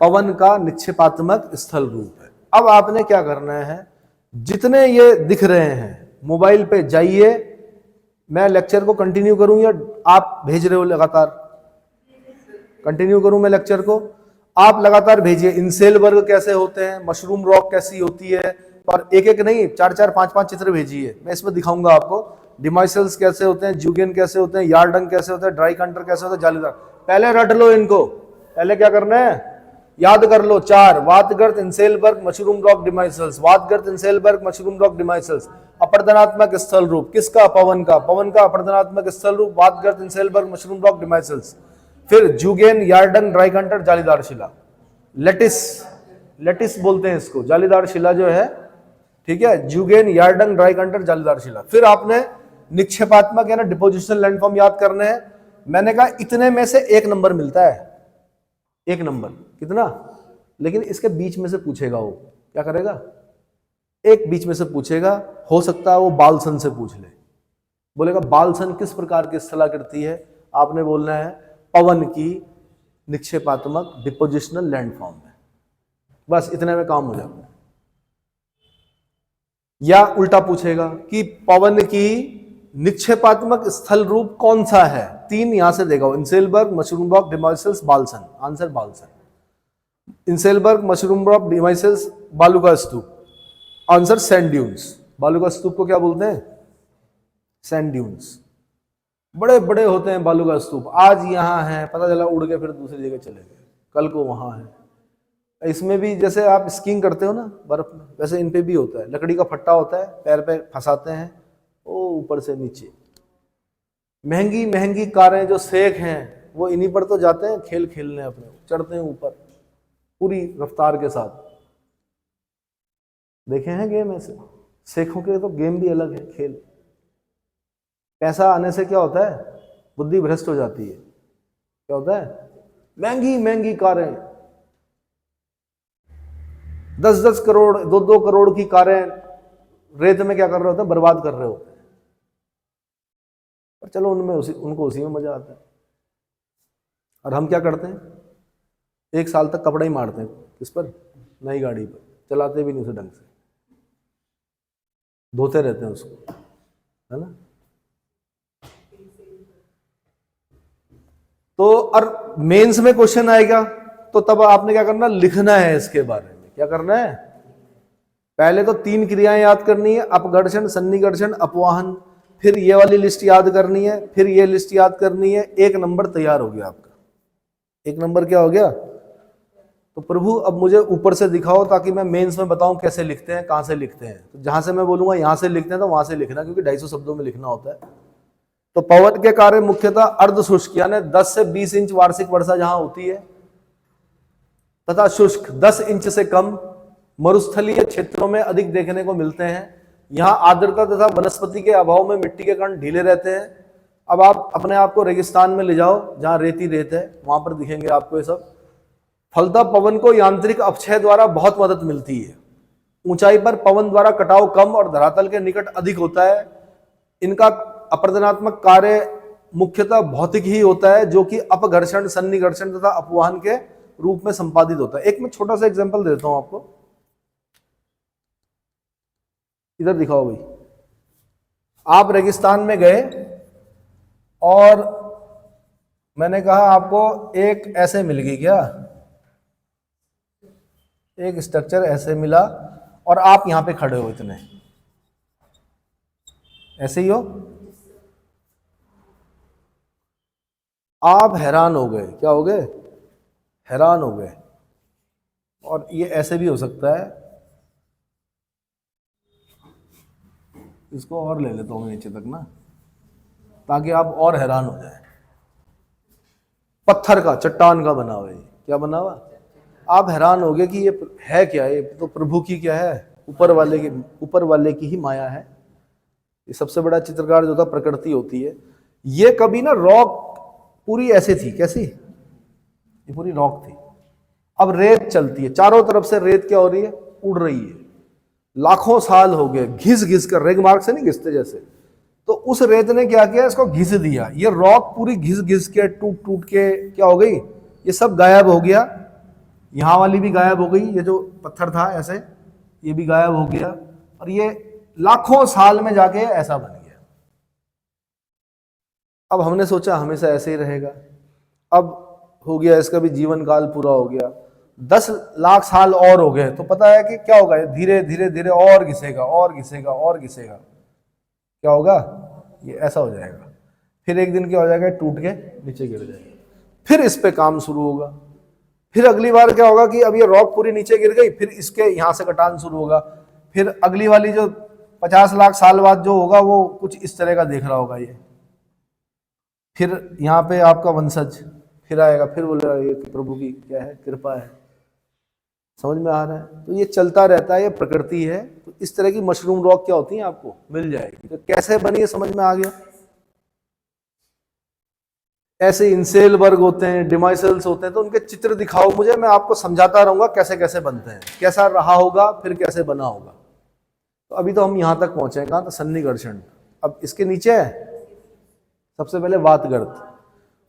पवन का निक्षेपात्मक स्थल रूप है। अब आपने क्या करना है, जितने ये दिख रहे हैं मोबाइल पे जाइए, मैं लेक्चर को कंटिन्यू करूं या आप भेज रहे हो लगातार? कंटिन्यू करूं मैं लेक्चर को, आप लगातार भेजिए। इंसेलबर्ग कैसे होते हैं, मशरूम रॉक कैसी होती है, और एक एक नहीं 4-4 5-5 चित्र भेजिए, मैं इसमें दिखाऊंगा आपको। डिमाइसेल्स कैसे होते हैं, जुगेन कैसे होते हैं, यार्डंग कैसे होते हैं, ड्राई कंटर कैसे होते हैं, जालीदार। पहले रट लो इनको, पहले क्या करना है, याद कर लो। 4 वातगर्त, इंसेलबर्ग, मशरूम रॉक, डिमाइसेल्स। वातगर्त, इंसेलबर्ग, मशरूम रॉक, डिमाइसेल्स। अपरदनात्मक स्थल रूप किसका? पवन का। पवन का अपरदनात्मक स्थल रूप वातगर्त, इंसेलबर्ग, मशरूम रॉक, डिमाइसेल्स। फिर जुगेन, यार्डंग, ड्राई कंटर, जालीदार शिला। लेटिस, लेटिस बोलते हैं इसको, जालीदार शिला जो है। ठीक है, जुगेन, यार्डंग, ड्राई कंटर, जालीदार शिला। फिर आपने निक्षेपात्मक यानी डिपोजिशनल लैंडफॉर्म याद करने हैं। मैंने कहा इतने में से 1 नंबर मिलता है, 1 नंबर। कितना? लेकिन इसके बीच में से पूछेगा, वो क्या करेगा, एक बीच में से पूछेगा। हो सकता है वो बालसन से पूछ ले, बोलेगा बालसन किस प्रकार की स्थलाकृति है, आपने बोलना है पवन की निक्षेपात्मक डिपोजिशनल लैंडफॉर्म है। बस इतने में काम हो जाता है। या उल्टा पूछेगा कि पवन की निक्षेपात्मक स्थल रूप कौन सा है? 3 यहां से देगा, इंसेलबर्ग, मशरूमबर्ग, डिमॉइसल्स, बालसन। आंसर बालसन। इंसेलबर्ग, मशरूमबर्ग, डिमॉइसल्स, बालू का स्तूप। Answer sand dunes. बालू का स्तूप को क्या बोलते हैं? Sand dunes. बड़े बड़े होते हैं बालू का स्तूप। आज यहाँ है, पता चला उड़ के फिर दूसरी जगह चले गए, कल को वहां है। इसमें भी जैसे आप स्कीइंग करते हो ना बर्फ में, वैसे इन पे भी होता है। लकड़ी का फट्टा होता है, पैर पे फंसाते हैं, वो ऊपर से नीचे। महंगी महंगी कारें जो सेक हैं वो इन्हीं पर तो जाते हैं खेल खेलने, अपने चढ़ते हैं ऊपर पूरी रफ्तार के साथ। देखे हैं गेम ऐसे? सेखों के तो गेम भी अलग है, खेल। पैसा आने से क्या होता है? बुद्धि भ्रष्ट हो जाती है। क्या होता है? महंगी महंगी कारें, 10-10 करोड़ 2-2 करोड़ की कारें रेत में क्या कर रहे होते हैं? बर्बाद कर रहे होते हैं। पर चलो उनको उसी में मजा आता है। और हम क्या करते हैं? 1 साल तक कपड़ा ही मारते हैं। किस पर? नई गाड़ी पर। चलाते भी नहीं उसे ढंग से, धोते रहते हैं उसको, है ना? तो और मेंस में क्वेश्चन आएगा तो तब आपने क्या करना? लिखना है इसके बारे में। क्या करना है? पहले तो 3 क्रियाएं याद करनी है, अपघर्षण, सन्निकर्षण, अपवाहन। फिर ये वाली लिस्ट याद करनी है, फिर ये लिस्ट याद करनी है। 1 नंबर तैयार हो गया आपका। 1 नंबर क्या हो गया? तो प्रभु अब मुझे ऊपर से दिखाओ ताकि मैं मेंस में बताऊं कैसे लिखते हैं, कहां से लिखते हैं। तो जहां से मैं बोलूंगा यहां से लिखते हैं तो वहां से लिखना, क्योंकि 250 शब्दों में लिखना होता है। तो पवन के कार्य मुख्यतः अर्ध शुष्क यानी 10 से 20 इंच वार्षिक वर्षा जहां होती है, तथा शुष्क 10 इंच से कम मरुस्थलीय क्षेत्रों में अधिक देखने को मिलते हैं। यहां आर्द्रता तथा वनस्पति के अभाव में मिट्टी के कण ढीले रहते हैं। अब आप अपने आप को रेगिस्तान में ले जाओ जहां रेती रेत है, वहां पर दिखेंगे आपको ये सब। फलतः पवन को यांत्रिक अपक्षय द्वारा बहुत मदद मिलती है। ऊंचाई पर पवन द्वारा कटाव कम और धरातल के निकट अधिक होता है। इनका अपर्दनात्मक कार्य मुख्यतः भौतिक ही होता है, जो कि अपघर्षण, सन्निकर्षण तथा अपवाहन के रूप में संपादित होता है। एक मैं छोटा सा एग्जांपल देता हूं आपको। इधर दिखाओ भाई। आप रेगिस्तान में गए और मैंने कहा आपको एक ऐसे मिल गई, क्या एक स्ट्रक्चर ऐसे मिला, और आप यहां पे खड़े हो, इतने ऐसे ही हो। आप हैरान हो गए। क्या हो गए? हैरान हो गए। और ये ऐसे भी हो सकता है, इसको और ले लेता हूं नीचे तक ना, ताकि आप और हैरान हो जाए। पत्थर का, चट्टान का बना हुआ है। क्या बना हुआ? आप हैरान हो गए कि ये है क्या? ये तो प्रभु की क्या है? ऊपर वाले की ही माया है। ये सबसे बड़ा चित्रकार जो था, प्रकृति होती है। ये कभी ना रॉक पूरी ऐसे थी, कैसी? ये पूरी रॉक थी। अब रेत चलती है, चारों तरफ से रेत क्या हो रही है? उड़ रही है। लाखों साल हो गए, घिस घिस कर, रेग मार्क से नहीं घिसते जैसे, तो उस रेत ने क्या किया? इसको घिस दिया। ये रॉक पूरी घिस घिस के, टूट टूट के क्या हो गई? ये सब गायब हो गया। यहां वाली भी गायब हो गई, ये जो पत्थर था ऐसे, ये भी गायब हो गया। और ये लाखों साल में जाके ऐसा बन गया। अब हमने सोचा हमेशा ऐसे ही रहेगा। अब हो गया, इसका भी जीवन काल पूरा हो गया। 10 लाख साल और हो गए, तो पता है कि क्या होगा? धीरे धीरे धीरे और घिसेगा, और घिसेगा, और घिसेगा। क्या होगा? ये ऐसा हो जाएगा। फिर एक दिन क्या हो जाएगा? टूट के नीचे गिर जाएगा। फिर इस पे काम शुरू होगा। फिर अगली बार क्या होगा कि अब ये रॉक पूरी नीचे गिर गई, फिर इसके यहां से कटान शुरू होगा। फिर अगली वाली जो 50 लाख साल बाद जो होगा, वो कुछ इस तरह का देख रहा होगा ये। फिर यहाँ पे आपका वंशज फिर आएगा, फिर बोलेगा ये प्रभु की क्या है? कृपा है। समझ में आ रहा है? तो ये चलता रहता है, ये प्रकृति है। तो इस तरह की मशरूम रॉक क्या होती है आपको मिल जाएगी। तो कैसे बनी है समझ में आ गया। ऐसे इंसेलबर्ग होते हैं, डिमॉइसल्स होते हैं, तो उनके चित्र दिखाओ मुझे, मैं आपको समझाता रहूंगा कैसे कैसे बनते हैं, कैसा रहा होगा, फिर कैसे बना होगा। तो अभी तो हम यहां तक पहुंचे हैं, कहां? तो सन्निकर्षण। अब इसके नीचे है सबसे पहले वातगर्त।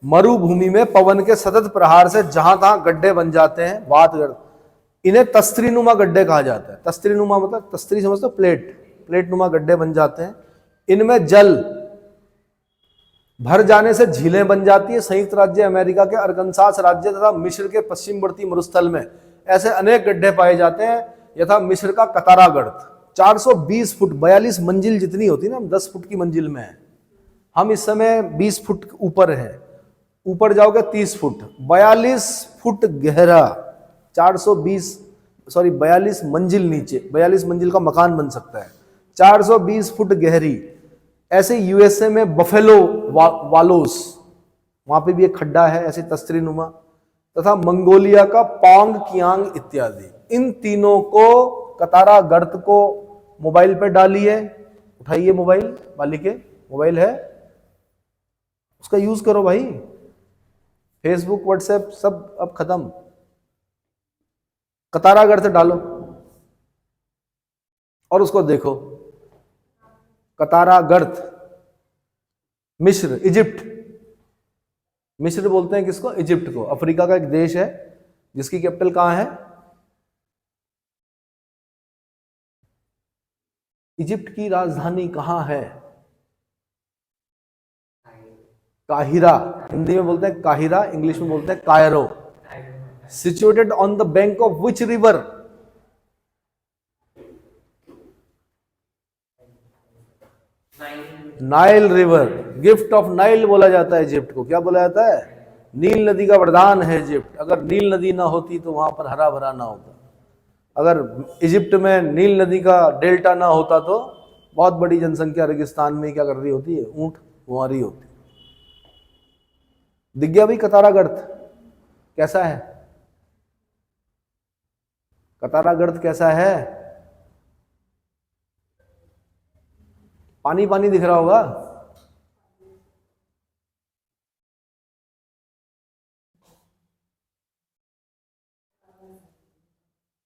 मरुभूमि में पवन के सतत प्रहार से जहां तहां गड्ढे बन जाते हैं, वातगर्त, इन्हें तस्त्रीनुमा गड्ढे कहा जाता है। तस्त्रीनुमा मतलब तस्त्री समझते हो, प्लेट नुमा गड्ढे बन जाते हैं। इनमें जल भर जाने से झीलें बन जाती है। संयुक्त राज्य अमेरिका के अरकानसास राज्य तथा मिस्र के पश्चिमवर्ती मरुस्थल में ऐसे अनेक गड्ढे पाए जाते हैं, यथा मिस्र का कतारा गर्त 420 फुट 42 मंजिल जितनी होती है ना, हम 10 फुट की मंजिल में है, हम इस समय 20 फुट ऊपर है, ऊपर जाओगे 30 फुट, 42 फुट गहरा, 42 मंजिल नीचे, 42 मंजिल का मकान बन सकता है, 420 फुट गहरी। ऐसे यूएसए में बफेलो वालोस, वहां पे भी एक खड्डा है ऐसे तस्त्रीनुमा, तथा मंगोलिया का पोंग कियांग इत्यादि। इन तीनों को, कतारा गर्त को मोबाइल पे डालिए, उठाइए मोबाइल, वाली के मोबाइल है उसका यूज करो भाई, फेसबुक व्हाट्सएप सब अब खत्म, कतारा गर्त डालो और उसको देखो। कतारा गर्त, मिस्र, इजिप्ट, मिस्र बोलते हैं किसको? इजिप्ट को। अफ्रीका का एक देश है जिसकी कैपिटल कहां है? इजिप्ट की राजधानी कहां है? काहिरा, हिंदी में बोलते हैं काहिरा, इंग्लिश में बोलते हैं Cairo. Situated on the bank of which river? Nile river. Gift of Nile बोला जाता है इजिप्ट को। क्या बोला जाता है? नील नदी का वरदान है इजिप्ट। अगर नील नदी ना होती तो वहां पर हरा भरा ना होता। अगर इजिप्ट में नील नदी का डेल्टा ना होता तो बहुत बड़ी जनसंख्या रेगिस्तान में क्या कर रही होती है? ऊंट घुमा रही होती। दिख गया भाई कतारा गर्त कैसा है? कतारा गर्त कैसा है? पानी पानी दिख रहा होगा।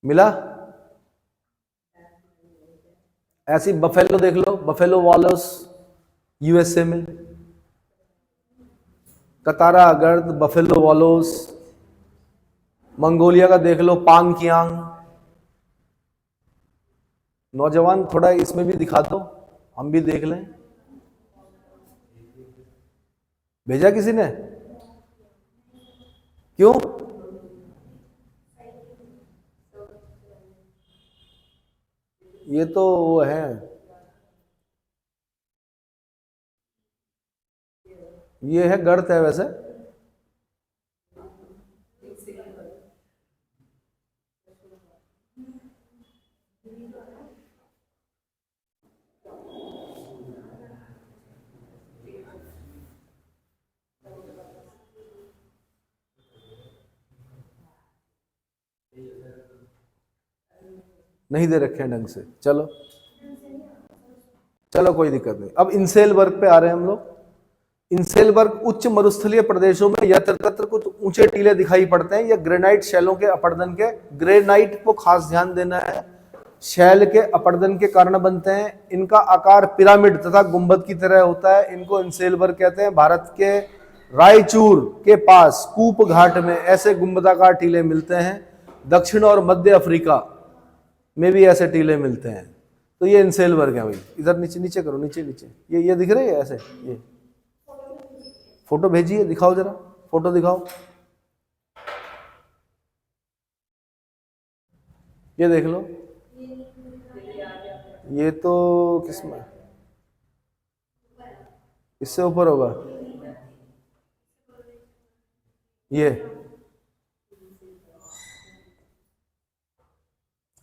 मिला? ऐसी बफेलो देख लो, बफेलो वालोस यूएसए में, कतारा गर्द, बफेलो वालोस। मंगोलिया का देख लो, पांग कियांग। नौजवान थोड़ा इसमें भी दिखा दो, हम भी देख लें। भेजा किसी ने? क्यों? ये तो वो है, ये है गर्त है वैसे। नहीं दे रखे हैं ढंग से। चलो चलो कोई दिक्कत नहीं। अब इंसेलबर्ग पे आ रहे हैं हम लोग। इंसेलबर्ग उच्च मरुस्थलीय प्रदेशों में यत्र तत्र कुछ ऊंचे टीले दिखाई पड़ते हैं। यह ग्रेनाइट शैलों के अपर्दन के, ग्रेनाइट को खास ध्यान देना है, शैल के अपर्दन के कारण बनते हैं। इनका आकार पिरामिड तथा गुंबद की तरह होता है। इनको इंसेलबर्ग कहते हैं। भारत के रायचूर के पास कूप घाट में ऐसे गुंबदाकार टीले मिलते हैं। दक्षिण और मध्य अफ्रीका में भी ऐसे टीले मिलते हैं। तो ये इंसेलबर्ग है भाई। इधर नीचे नीचे करो, नीचे नीचे। ये दिख रहे हैं ऐसे? ये फोटो भेजिए, दिखाओ जरा, फोटो दिखाओ। ये देख लो, ये तो किसमें? इससे ऊपर होगा ये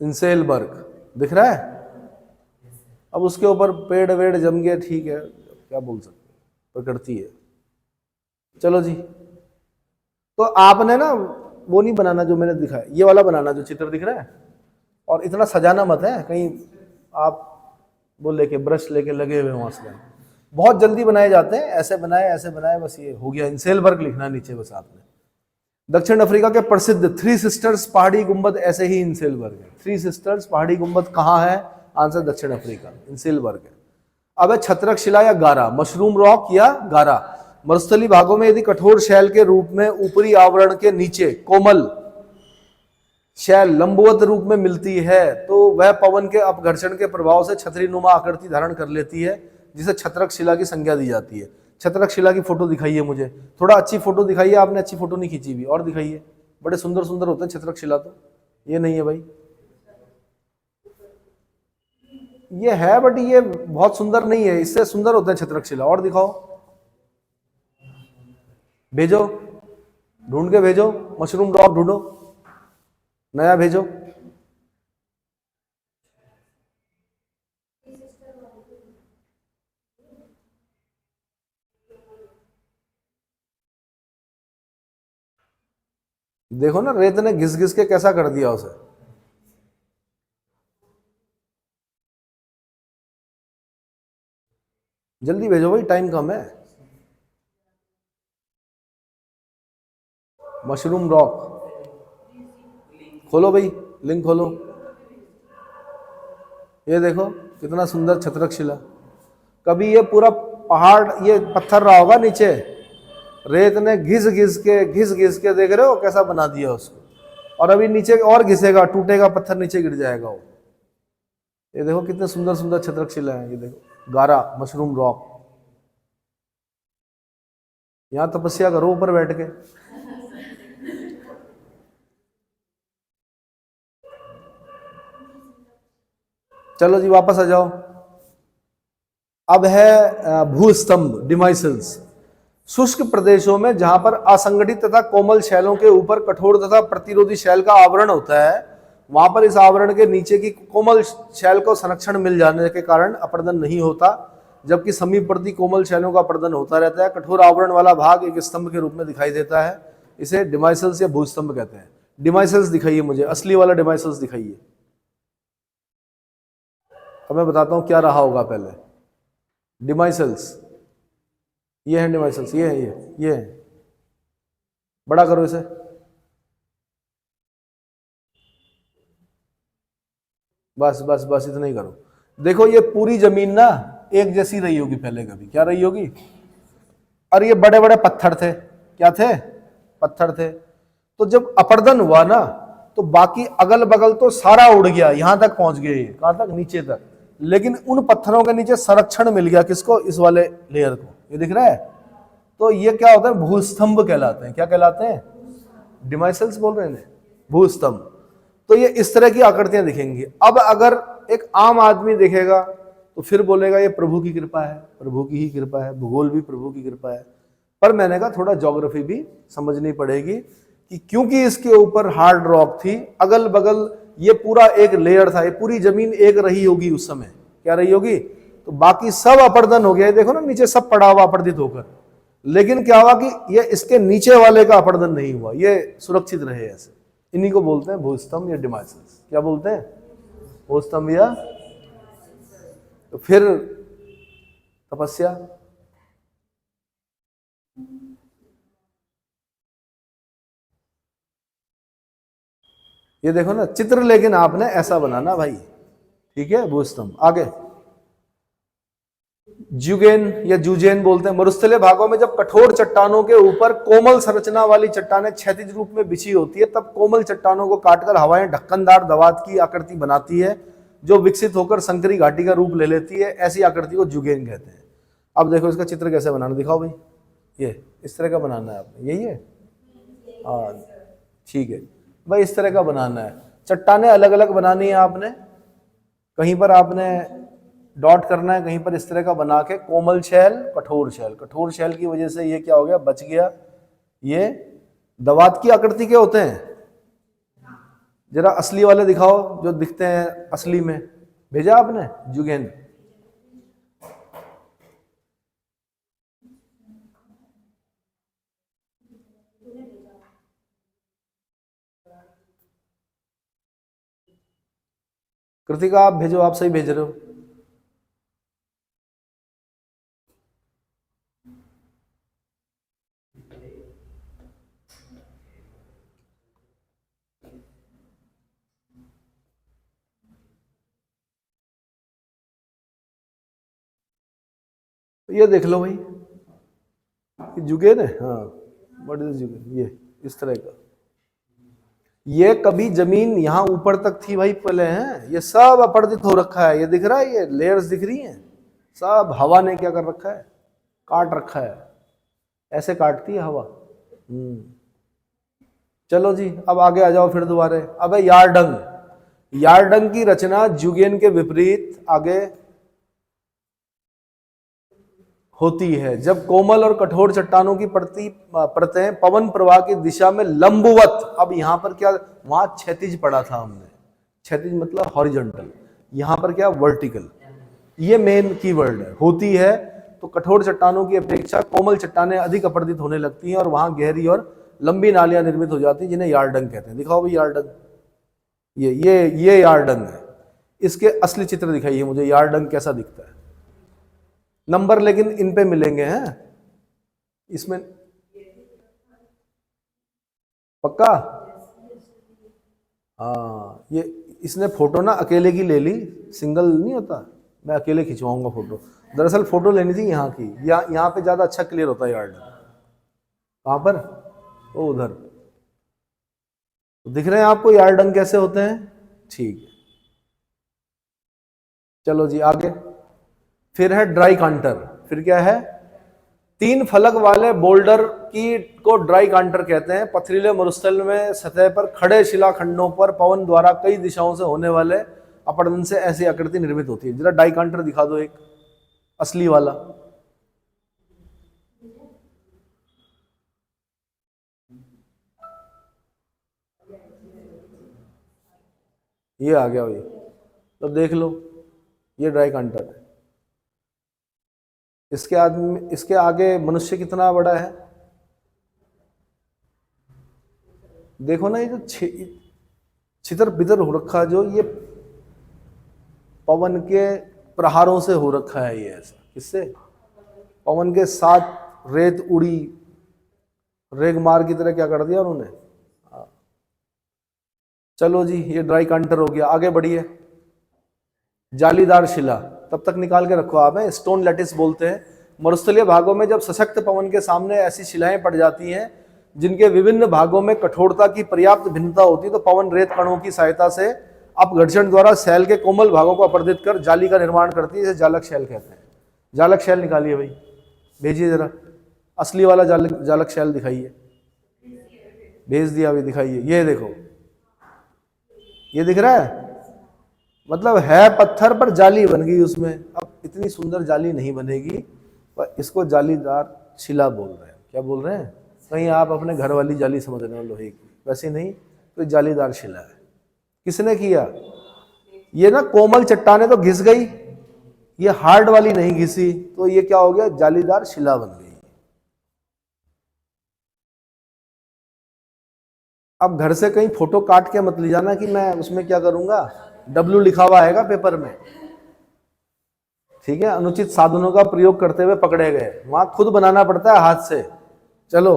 इंसेलबर्ग, दिख रहा है? अब उसके ऊपर पेड़ वेड़ जम गए, ठीक है, क्या बोल सकते हैं, प्रकृति है। चलो जी, तो आपने ना वो नहीं बनाना जो मैंने दिखाया, ये वाला बनाना जो चित्र दिख रहा है। और इतना सजाना मत है कहीं आप वो लेके ब्रश लेके लगे हुए वहां से। बहुत जल्दी बनाए जाते हैं, ऐसे बनाए, बस ये हो गया। इंसेलबर्ग लिखना नीचे बस आपने। दक्षिण अफ्रीका के प्रसिद्ध थ्री सिस्टर्स पहाड़ी गुंबद ऐसे ही इंसेलबर्ग है। थ्री सिस्टर्स पहाड़ी गुंबद कहाँ है? आंसर दक्षिण अफ्रीका, इंसेलबर्ग है। अब है छत्रक शिला या गारा, मशरूम रॉक या गारा। मरुस्थली भागों में यदि कठोर शैल के रूप में ऊपरी आवरण के नीचे कोमल शैल लंबवत रूप में मिलती है तो वह पवन के अपघर्षण के प्रभाव से छतरीनुमा आकृति धारण कर लेती है, जिसे छत्रक शिला की संज्ञा दी जाती है। छत्रक शिला की फोटो दिखाइए मुझे, थोड़ा अच्छी फोटो दिखाइए, आपने अच्छी फोटो नहीं खींची हुई, और दिखाइए। बड़े सुंदर सुंदर होते हैं छत्रक शिला, तो ये नहीं है भाई, ये है बट ये बहुत सुंदर नहीं है, इससे सुंदर होते हैं छत्रक शिला। और दिखाओ, भेजो, ढूंढ के भेजो, मशरूम रॉक ढूंढो, नया भेजो। देखो ना, रेत ने घिस घिस के कैसा कर दिया उसे। जल्दी भेजो भाई, टाइम कम है। मशरूम रॉक खोलो भाई, लिंक खोलो। ये देखो कितना सुंदर छत्रक शिला। कभी ये पूरा पहाड़, ये पत्थर रहा होगा नीचे, रेत ने घिस घिस के देख रहे हो कैसा बना दिया उसको, और अभी नीचे और घिसेगा, टूटेगा पत्थर, नीचे गिर जाएगा वो। ये देखो कितने सुंदर सुंदर छत्रक शिला है। ये देखो गारा मशरूम रॉक। यहां तपस्या करो ऊपर बैठ के। चलो जी वापस आ जाओ। अब है भूस्तंभ, डिमाइसल्स। शुष्क प्रदेशों में जहां पर असंगठित तथा कोमल शैलों के ऊपर कठोर तथा प्रतिरोधी शैल का आवरण होता है, वहां पर इस आवरण के नीचे की कोमल शैल को संरक्षण मिल जाने के कारण अपर्दन नहीं होता, जबकि समीपवर्ती कोमल शैलों का अपर्दन होता रहता है। कठोर आवरण वाला भाग एक स्तंभ के रूप में दिखाई देता है, इसे डिमाइसल्स या भूस्तंभ कहते हैं। डिमाइसल्स दिखाइए मुझे, असली वाला डिमाइसल्स दिखाइए। अब मैं बताता हूं क्या रहा होगा पहले। डिमाइसल्स ये है, डिमाइसल्स ये है, ये है। बड़ा करो इसे। बस बस बस इतना ही करो। देखो ये पूरी जमीन ना एक जैसी रही होगी पहले, कभी क्या रही होगी, और ये बड़े बड़े पत्थर थे, क्या थे, पत्थर थे। तो जब अपर्दन हुआ ना, तो बाकी अगल बगल तो सारा उड़ गया, यहां तक पहुंच गए, कहां तक, नीचे तक। लेकिन उन पत्थरों के नीचे संरक्षण मिल गया, किसको, इस वाले लेयर को, ये दिख रहा है। तो ये क्या होता है, भूस्तंभ कहलाते हैं। क्या कहलाते हैं, डिमाइसल्स बोल रहे हैं, भूस्तंभ। तो ये इस तरह की आकृतियां दिखेंगी। अब अगर एक आम आदमी देखेगा तो फिर बोलेगा ये प्रभु की कृपा है, प्रभु की ही कृपा है, भूगोल भी प्रभु की कृपा है। पर मैंने कहा थोड़ा ज्योग्राफी भी समझनी पड़ेगी, कि क्योंकि इसके ऊपर हार्ड रॉक थी, अगल बगल ये पूरा एक लेयर था, ये पूरी जमीन एक रही होगी उस समय, क्या रही होगी, तो बाकी सब अपर्दन हो गया। देखो ना नीचे सब पड़ा हुआ अपर्दित होकर, लेकिन क्या हुआ कि ये इसके नीचे वाले का अपर्दन नहीं हुआ, ये सुरक्षित रहे ऐसे। इन्हीं को बोलते हैं भूस्तंभ या डिमाइसल्स। क्या बोलते हैं, भूस्तंभ या। तो फिर तपस्या, ये देखो ना चित्र, लेकिन आपने ऐसा बनाना भाई, ठीक है। भूस्तंभ आगे, जुगेन या जूजेन बोलते हैं। मरुस्थलीय भागों में जब कठोर चट्टानों के ऊपर कोमल संरचना वाली चट्टानें क्षैतिज रूप में बिछी होती है, तब कोमल चट्टानों को काटकर हवाएं ढक्कनदार दवात की आकृति बनाती है, जो विकसित होकर संकरी घाटी का रूप ले लेती है। ऐसी आकृति को जुगेन कहते हैं। अब देखो इसका चित्र कैसे बनाना, दिखाओ भाई। ये इस तरह का बनाना है आपने, यही है, हाँ ठीक है भाई, इस तरह का बनाना है। चट्टानें अलग अलग बनानी है आपने, कहीं पर आपने डॉट करना है, कहीं पर इस तरह का बना के, कोमल शैल, कठोर शैल। कठोर शैल की वजह से ये क्या हो गया, बच गया। ये दवात की आकृति के होते हैं। जरा असली वाले दिखाओ जो दिखते हैं असली में, भेजा आपने जुगेन। कृतिका आप भेजो, आप सही भेज रहे हो। ये देख लो भाई, जुगेन है, हाँ व्हाट इज जुगेन, ये इस तरह का। ये कभी जमीन यहाँ ऊपर तक थी भाई पहले, हैं ये सब अपरदित हो रखा है, ये दिख रहा है, ये लेयर्स दिख रही हैं, सब हवा ने क्या कर रखा है, काट रखा है, ऐसे काटती है हवा। चलो जी अब आगे आ जाओ फिर दोबारा। अब है यारडंग। यारडंग की रचना जुगेन के विपरीत आगे होती है जब कोमल और कठोर चट्टानों की परतें पवन प्रवाह की दिशा में लंबवत, अब यहां पर क्या, वहां क्षैतिज पढ़ा था हमने, क्षैतिज मतलब हॉरिजॉन्टल, यहां पर क्या वर्टिकल, ये मेन कीवर्ड है। होती है तो कठोर चट्टानों की अपेक्षा कोमल चट्टानें अधिक अपरदित होने लगती हैं और वहां गहरी और लंबी नालियां निर्मित हो जाती हैं जिन्हें यारडंग कहते हैं। दिखाओ भाई यारडंग, ये यारडंग है। इसके असली चित्र दिखाइए मुझे, यारडंग कैसा दिखता है। नंबर लेकिन इन पे मिलेंगे हैं इसमें, पक्का? हाँ ये इसने फोटो ना अकेले की ले ली, सिंगल नहीं होता, मैं अकेले खिंचवाऊंगा फोटो। दरअसल फोटो लेनी थी यहाँ की, यहाँ पे ज्यादा अच्छा क्लियर होता है यार्डंग। कहाँ पर? ओ उधर। तो दिख रहे हैं आपको यार्डंग कैसे होते हैं? ठीक है, चलो जी आगे। फिर है ड्राई कांटर। फिर क्या है? 3 फलक वाले बोल्डर की को ड्राई कांटर कहते हैं। पथरीले मरुस्थल में सतह पर खड़े शिलाखंडों पर पवन द्वारा कई दिशाओं से होने वाले अपरदन से ऐसी आकृति निर्मित होती है। जरा ड्राई कांटर दिखा दो एक असली वाला। ये आ गया भाई, तो देख लो ये ड्राई कांटर है। इसके आगे मनुष्य कितना बड़ा है देखो ना, ये जो छितर बितर हो रखा, जो ये पवन के प्रहारों से हो रखा है। ये ऐसा किससे? पवन के साथ रेत उड़ी, रेगमार की तरह क्या कर दिया उन्होंने। चलो जी ये ड्राई कांटर हो गया। आगे बढ़िए। जालीदार शिला, तब तक निकाल के रखो आप, है स्टोन लैटिस बोलते हैं। मरुस्थलीय भागों में जब सशक्त पवन के सामने ऐसी शिलाएं पड़ जाती हैं जिनके विभिन्न भागों में कठोरता की पर्याप्त भिन्नता होती है, तो पवन रेत कणों की सहायता से अपघर्षण द्वारा शैल के कोमल भागों को अपरदित कर जाली का निर्माण करती है, जिसे जालक शैल कहते हैं। जालक शैल निकालिए भाई, भेजिए जरा असली वाला जालक शैल दिखाइए। भेज दिया अभी, दिखाइए। ये देखो, ये दिख रहा है, मतलब है पत्थर पर जाली बन गई उसमें। अब इतनी सुंदर जाली नहीं बनेगी, पर इसको जालीदार शिला बोल रहे हैं। क्या बोल रहे हैं? कहीं आप अपने घर वाली जाली समझ रहे हो लोहे की, वैसे नहीं, तो जालीदार शिला है। किसने किया ये? ना कोमल चट्टाने तो घिस गई, ये हार्ड वाली नहीं घिसी, तो ये क्या हो गया? जालीदार शिला बन गई। अब घर से कहीं फोटो काट के मत ले जाना कि मैं उसमें क्या करूंगा, W लिखा हुआ आएगा पेपर में, ठीक है? अनुचित साधनों का प्रयोग करते हुए पकड़े गए, वहां खुद बनाना पड़ता है हाथ से। चलो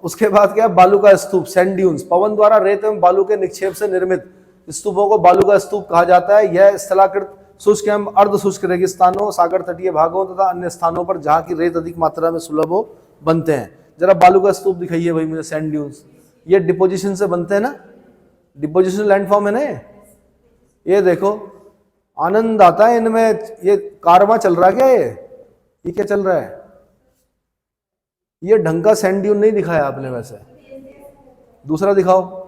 उसके बाद क्या? बालू का स्तूप, सैंड ड्यून्स। पवन द्वारा रेत एवं बालू के निक्षेप से निर्मित स्तूपों को बालू का स्तूप कहा जाता है। यह स्थलाकृत शुष्क एवं अर्ध शुष्क रेगिस्तानों, सागर तटीय भागों तथा अन्य स्थानों पर जहां की रेत अधिक मात्रा में सुलभ हो बनते हैं। जरा बालू का स्तूप दिखाइए भाई मुझे, सैंड ड्यून्स। ये डिपोजिशन से बनते हैं ना, डिपोजिशन लैंडफॉर्म है ना ये देखो, आनंद आता है इनमें। ये कारवां चल रहा है क्या? ये क्या चल रहा है? ये ढंग का सैंड ड्यून नहीं दिखाया आपने, वैसे दूसरा दिखाओ।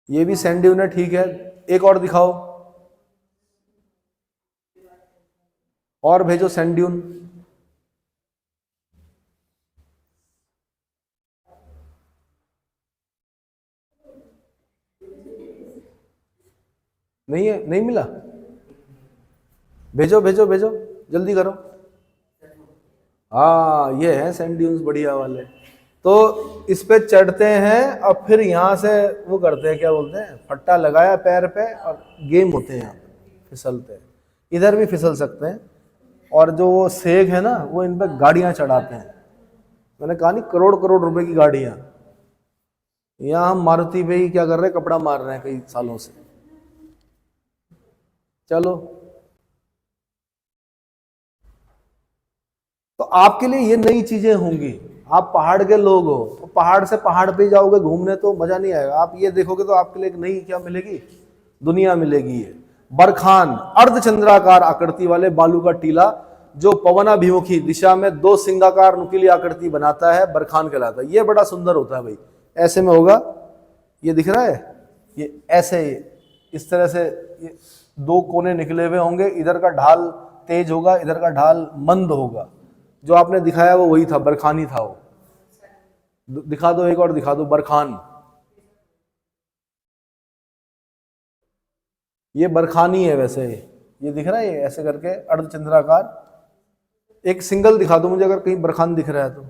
ये भी सैंड ड्यून है, ठीक है, एक और दिखाओ, और भेजो सैंड ड्यून। नहीं है, नहीं मिला, भेजो भेजो भेजो, जल्दी करो। हाँ ये है सैंड ड्यून्स बढ़िया वाले। तो इस पे चढ़ते हैं और फिर यहाँ से वो करते हैं, क्या बोलते हैं, फट्टा लगाया पैर पे और गेम होते हैं, यहाँ पे फिसलते हैं। इधर भी फिसल सकते हैं। और जो वो सेग है ना, वो इन पे गाड़ियाँ चढ़ाते हैं। मैंने कहा नहीं, करोड़ करोड़ रुपए की गाड़ियाँ। यहाँ हम मारुति पे ही क्या कर रहे हैं, कपड़ा मार रहे हैं कई सालों से। चलो तो आपके लिए ये नई चीजें होंगी। आप पहाड़ के लोग हो, तो पहाड़ से पहाड़ पे जाओगे घूमने तो मजा नहीं आएगा। आप ये देखोगे तो आपके लिए एक नई क्या मिलेगी, दुनिया मिलेगी। ये बरखान अर्धचंद्राकार आकृति वाले बालू का टीला जो पवनाभिमुखी दिशा में दो सिंगाकार नुकीली आकृति बनाता है, बरखान कहलाता है। ये बड़ा सुंदर होता है भाई, ऐसे में होगा, ये दिख रहा है, ये ऐसे इस तरह से ये दो कोने निकले हुए होंगे, इधर का ढाल तेज होगा, इधर का ढाल मंद होगा। जो आपने दिखाया वो वही था, बरखानी था वो। दिखा दो, एक और दिखा दो, बरखान। ये बरखानी है वैसे, ये दिख रहा है, ये ऐसे करके अर्धचंद्राकार। एक सिंगल दिखा दो मुझे अगर कहीं बरखान दिख रहा है तो।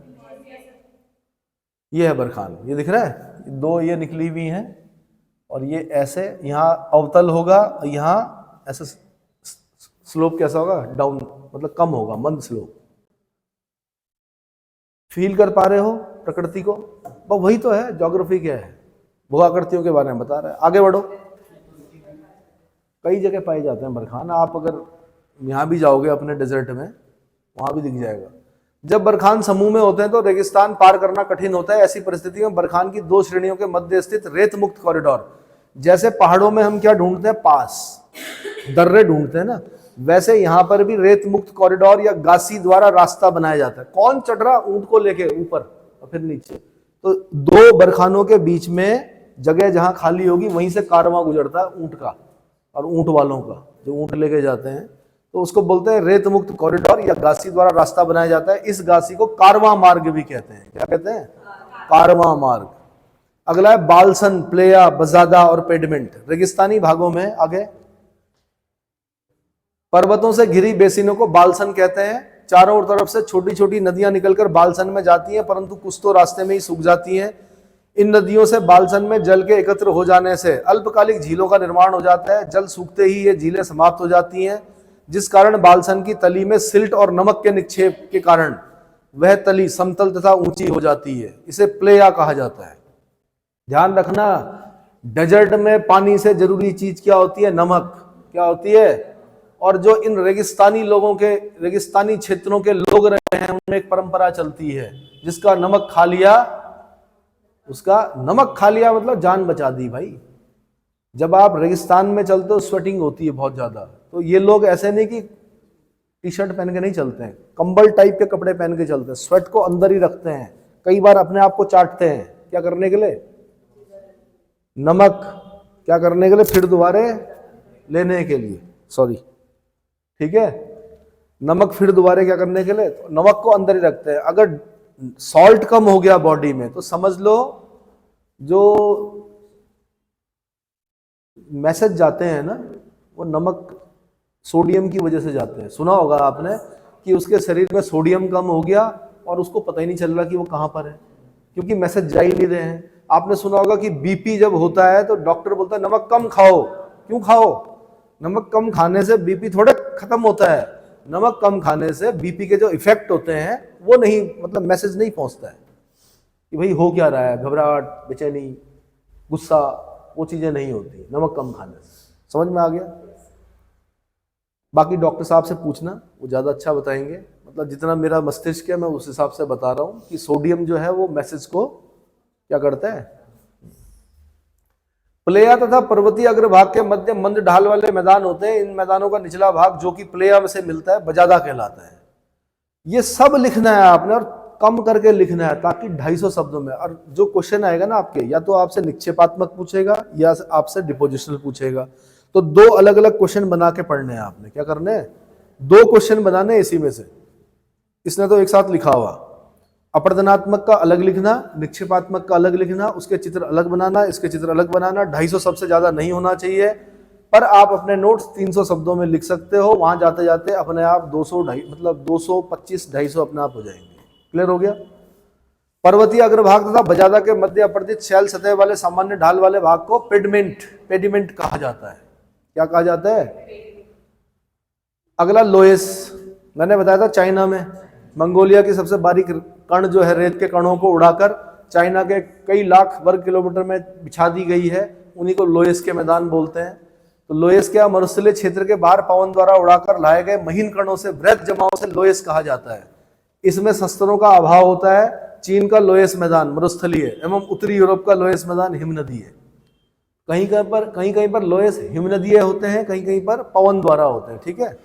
ये है बरखान, ये दिख रहा है, दो ये निकली हुई हैं और ये ऐसे यहाँ अवतल होगा, यहाँ ऐसे स्लोप कैसा होगा, डाउन, मतलब कम होगा, मंद स्लोप। फील कर पा रहे हो प्रकृति को? वही तो है ज्योग्राफी, क्या है, भूआकृतियों के बारे में बता रहा है। आगे बढ़ो। कई जगह पाए जाते हैं बरखान, आप अगर यहाँ भी जाओगे अपने डेजर्ट में, वहां भी दिख जाएगा। जब बरखान समूह में होते हैं तो रेगिस्तान पार करना कठिन होता है। ऐसी परिस्थिति में बरखान की दो श्रेणियों के मध्य स्थित रेत मुक्त कॉरिडोर, जैसे पहाड़ों में हम क्या ढूंढते हैं, पास, दर्रे ढूंढते हैं ना, वैसे यहां पर भी रेत मुक्त कॉरिडोर या गासी द्वारा रास्ता बनाया जाता है। कौन चढ़ रहा, ऊंट को लेके ऊपर और फिर नीचे। तो दो बरखानों के बीच में जगह जहां खाली होगी वहीं से कारवां गुजरता है ऊंट का और ऊंट वालों का, जो ऊंट लेके जाते हैं, तो उसको बोलते हैं रेत मुक्त कॉरिडोर या गासी द्वारा रास्ता बनाया जाता है। इस गासी को कारवां मार्ग भी कहते हैं। क्या कहते हैं? कारवां मार्ग। अगला है बालसन, प्लेया, बजादा और पेडमेंट। रेगिस्तानी भागों में आगे पर्वतों से घिरी बेसिनों को बालसन कहते हैं। चारों तरफ से छोटी छोटी नदियां निकलकर बालसन में जाती हैं, परंतु कुछ तो रास्ते में ही सूख जाती हैं। इन नदियों से बालसन में जल के एकत्र हो जाने से अल्पकालिक झीलों का निर्माण हो जाता है। जल सूखते ही ये झीलें समाप्त हो जाती हैं, जिस कारण बालसन की तली में सिल्ट और नमक के निक्षेप के कारण वह तली समतल तथा ऊंची हो जाती है। इसे प्लेया कहा जाता है। ध्यान रखना, डेजर्ट में पानी से जरूरी चीज क्या होती है? नमक। क्या होती है? और जो इन रेगिस्तानी लोगों के, रेगिस्तानी क्षेत्रों के लोग रहे हैं, उनमें एक परंपरा चलती है, जिसका नमक खा लिया, उसका नमक खा लिया मतलब जान बचा दी भाई। जब आप रेगिस्तान में चलते हो स्वेटिंग होती है बहुत ज्यादा, तो ये लोग ऐसे नहीं कि टी शर्ट पहन के नहीं चलते हैं, कंबल टाइप के कपड़े पहन के चलते हैं, स्वेट को अंदर ही रखते हैं, कई बार अपने आप को चाटते हैं। क्या करने के लिए? नमक। क्या करने के लिए? फिर दोबारे लेने के लिए, सॉरी, ठीक है, नमक फिर दोबारा क्या करने के लिए? तो नमक को अंदर ही रखते हैं। अगर सॉल्ट कम हो गया बॉडी में तो समझ लो जो मैसेज जाते हैं ना, वो नमक सोडियम की वजह से जाते हैं। सुना होगा आपने कि उसके शरीर में सोडियम कम हो गया और उसको पता ही नहीं चल रहा कि वो कहां पर है, क्योंकि मैसेज जा ही नहीं रहे हैं। आपने सुना होगा कि बीपी जब होता है तो डॉक्टर बोलता है नमक कम खाओ। क्यों खाओ? नमक कम खाने से बीपी थोड़ा खत्म होता है। नमक कम खाने से बीपी के जो इफेक्ट होते हैं वो नहीं, मतलब मैसेज नहीं पहुंचता है कि भाई हो क्या रहा है, घबराहट, बेचैनी, गुस्सा, वो चीजें नहीं होती नमक कम खाने से। समझ में आ गया? बाकी डॉक्टर साहब से पूछना, वो ज्यादा अच्छा बताएंगे। मतलब जितना मेरा मस्तिष्क है मैं उस हिसाब से बता रहा हूं कि सोडियम जो है वो मैसेज को क्या करता है। प्लेया तथा पर्वतीय अग्रभाग के मध्य मंद ढाल वाले मैदान होते हैं। इन मैदानों का निचला भाग जो कि प्लेया में से मिलता है बजादा कहलाता है। ये सब लिखना है आपने और कम करके लिखना है, ताकि 250 शब्दों में। और जो क्वेश्चन आएगा ना आपके, या तो आपसे निक्षेपात्मक पूछेगा या आपसे डिपोजिशनल पूछेगा, तो दो अलग अलग क्वेश्चन बना के पढ़ने हैं आपने। क्या करने हैं? दो क्वेश्चन बनाने इसी में से। इसने तो एक साथ लिखा हुआ, अपर्दनात्मक का अलग लिखना, निक्षेपात्मक का अलग लिखना, उसके चित्र अलग बनाना, इसके चित्र अलग बनाना। 250 शब्द से ज्यादा नहीं होना चाहिए, पर आप अपने नोट्स 300 शब्दों में लिख सकते हो। वहां जाते जाते अपने आप 200 मतलब 225 250 अपने आप हो जाएंगे। क्लियर हो गया? पर्वतीय अग्रभाग तथा बजादा के मध्य अपरदित शैल सतह वाले सामान्य ढाल वाले भाग को पेडिमेंट कहा जाता है। क्या कहा जाता है? अगला लोएस, मैंने बताया था चाइना में मंगोलिया की सबसे बारीक कण जो है, रेत के कणों को उड़ाकर चाइना के कई लाख वर्ग किलोमीटर में बिछा दी गई है, उन्हीं को लोएस के मैदान बोलते हैं। तो लोएस क्या, मरुस्थलीय क्षेत्र के बाहर पवन द्वारा उड़ाकर लाए गए महीन कणों से वृहद जमाओं से लोएस कहा जाता है। इसमें शस्त्रों का अभाव होता है। चीन का लोएस्ट मैदान मरुस्थलीय है एवं उत्तरी यूरोप का लोएस्ट मैदान हिमनदीय है। कहीं कहीं पर लोएस्ट हिमनदीय होते हैं, कहीं कहीं पर पवन द्वारा होते हैं। ठीक है,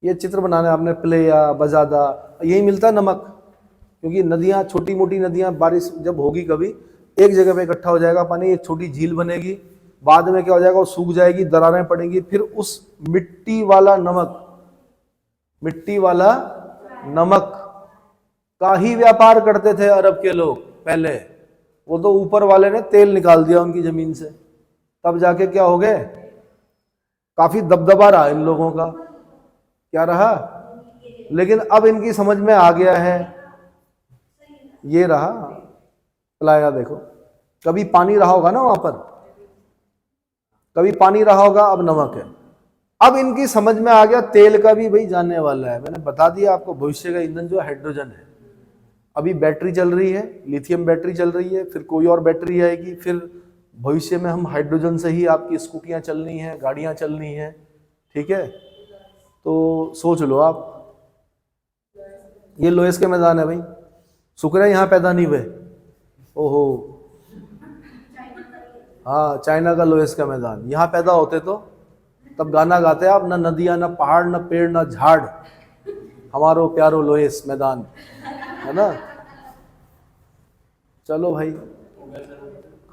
ये चित्र बनाना आपने, प्लेया, बजादा, यही मिलता है नमक, क्योंकि नदियां, छोटी मोटी नदियां, बारिश जब होगी कभी एक जगह पे इकट्ठा हो जाएगा पानी, एक छोटी झील बनेगी, बाद में क्या हो जाएगा, वो सूख जाएगी, दरारें पड़ेंगी, फिर उस मिट्टी वाला नमक का ही व्यापार करते थे अरब के लोग पहले। वो तो ऊपर वाले ने तेल निकाल दिया उनकी जमीन से, तब जाके क्या हो गए, काफी दबदबा रहा इन लोगों का, क्या रहा, लेकिन अब इनकी समझ में आ गया है। ये रहा प्लाया, देखो कभी पानी रहा होगा ना वहां पर, कभी पानी रहा होगा, अब नमक है। अब इनकी समझ में आ गया तेल का भी भाई जाने वाला है। मैंने बता दिया आपको, भविष्य का ईंधन जो हाइड्रोजन है। अभी बैटरी चल रही है, लिथियम बैटरी चल रही है, फिर कोई और बैटरी आएगी, फिर भविष्य में हम हाइड्रोजन से ही आपकी स्कूटियां चलनी है, गाड़ियां चलनी है। ठीक है, तो सोच लो आप, ये लोएस के मैदान है भाई, शुक्र है यहाँ पैदा नहीं हुए। ओहो, हाँ, चाइना का लोएस का मैदान, यहाँ पैदा होते तो तब गाना गाते आप, ना नदियां, ना पहाड़, ना पेड़, ना झाड़, हमारो प्यारो लोएस मैदान, है ना। चलो भाई,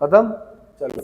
खत्म, चलो।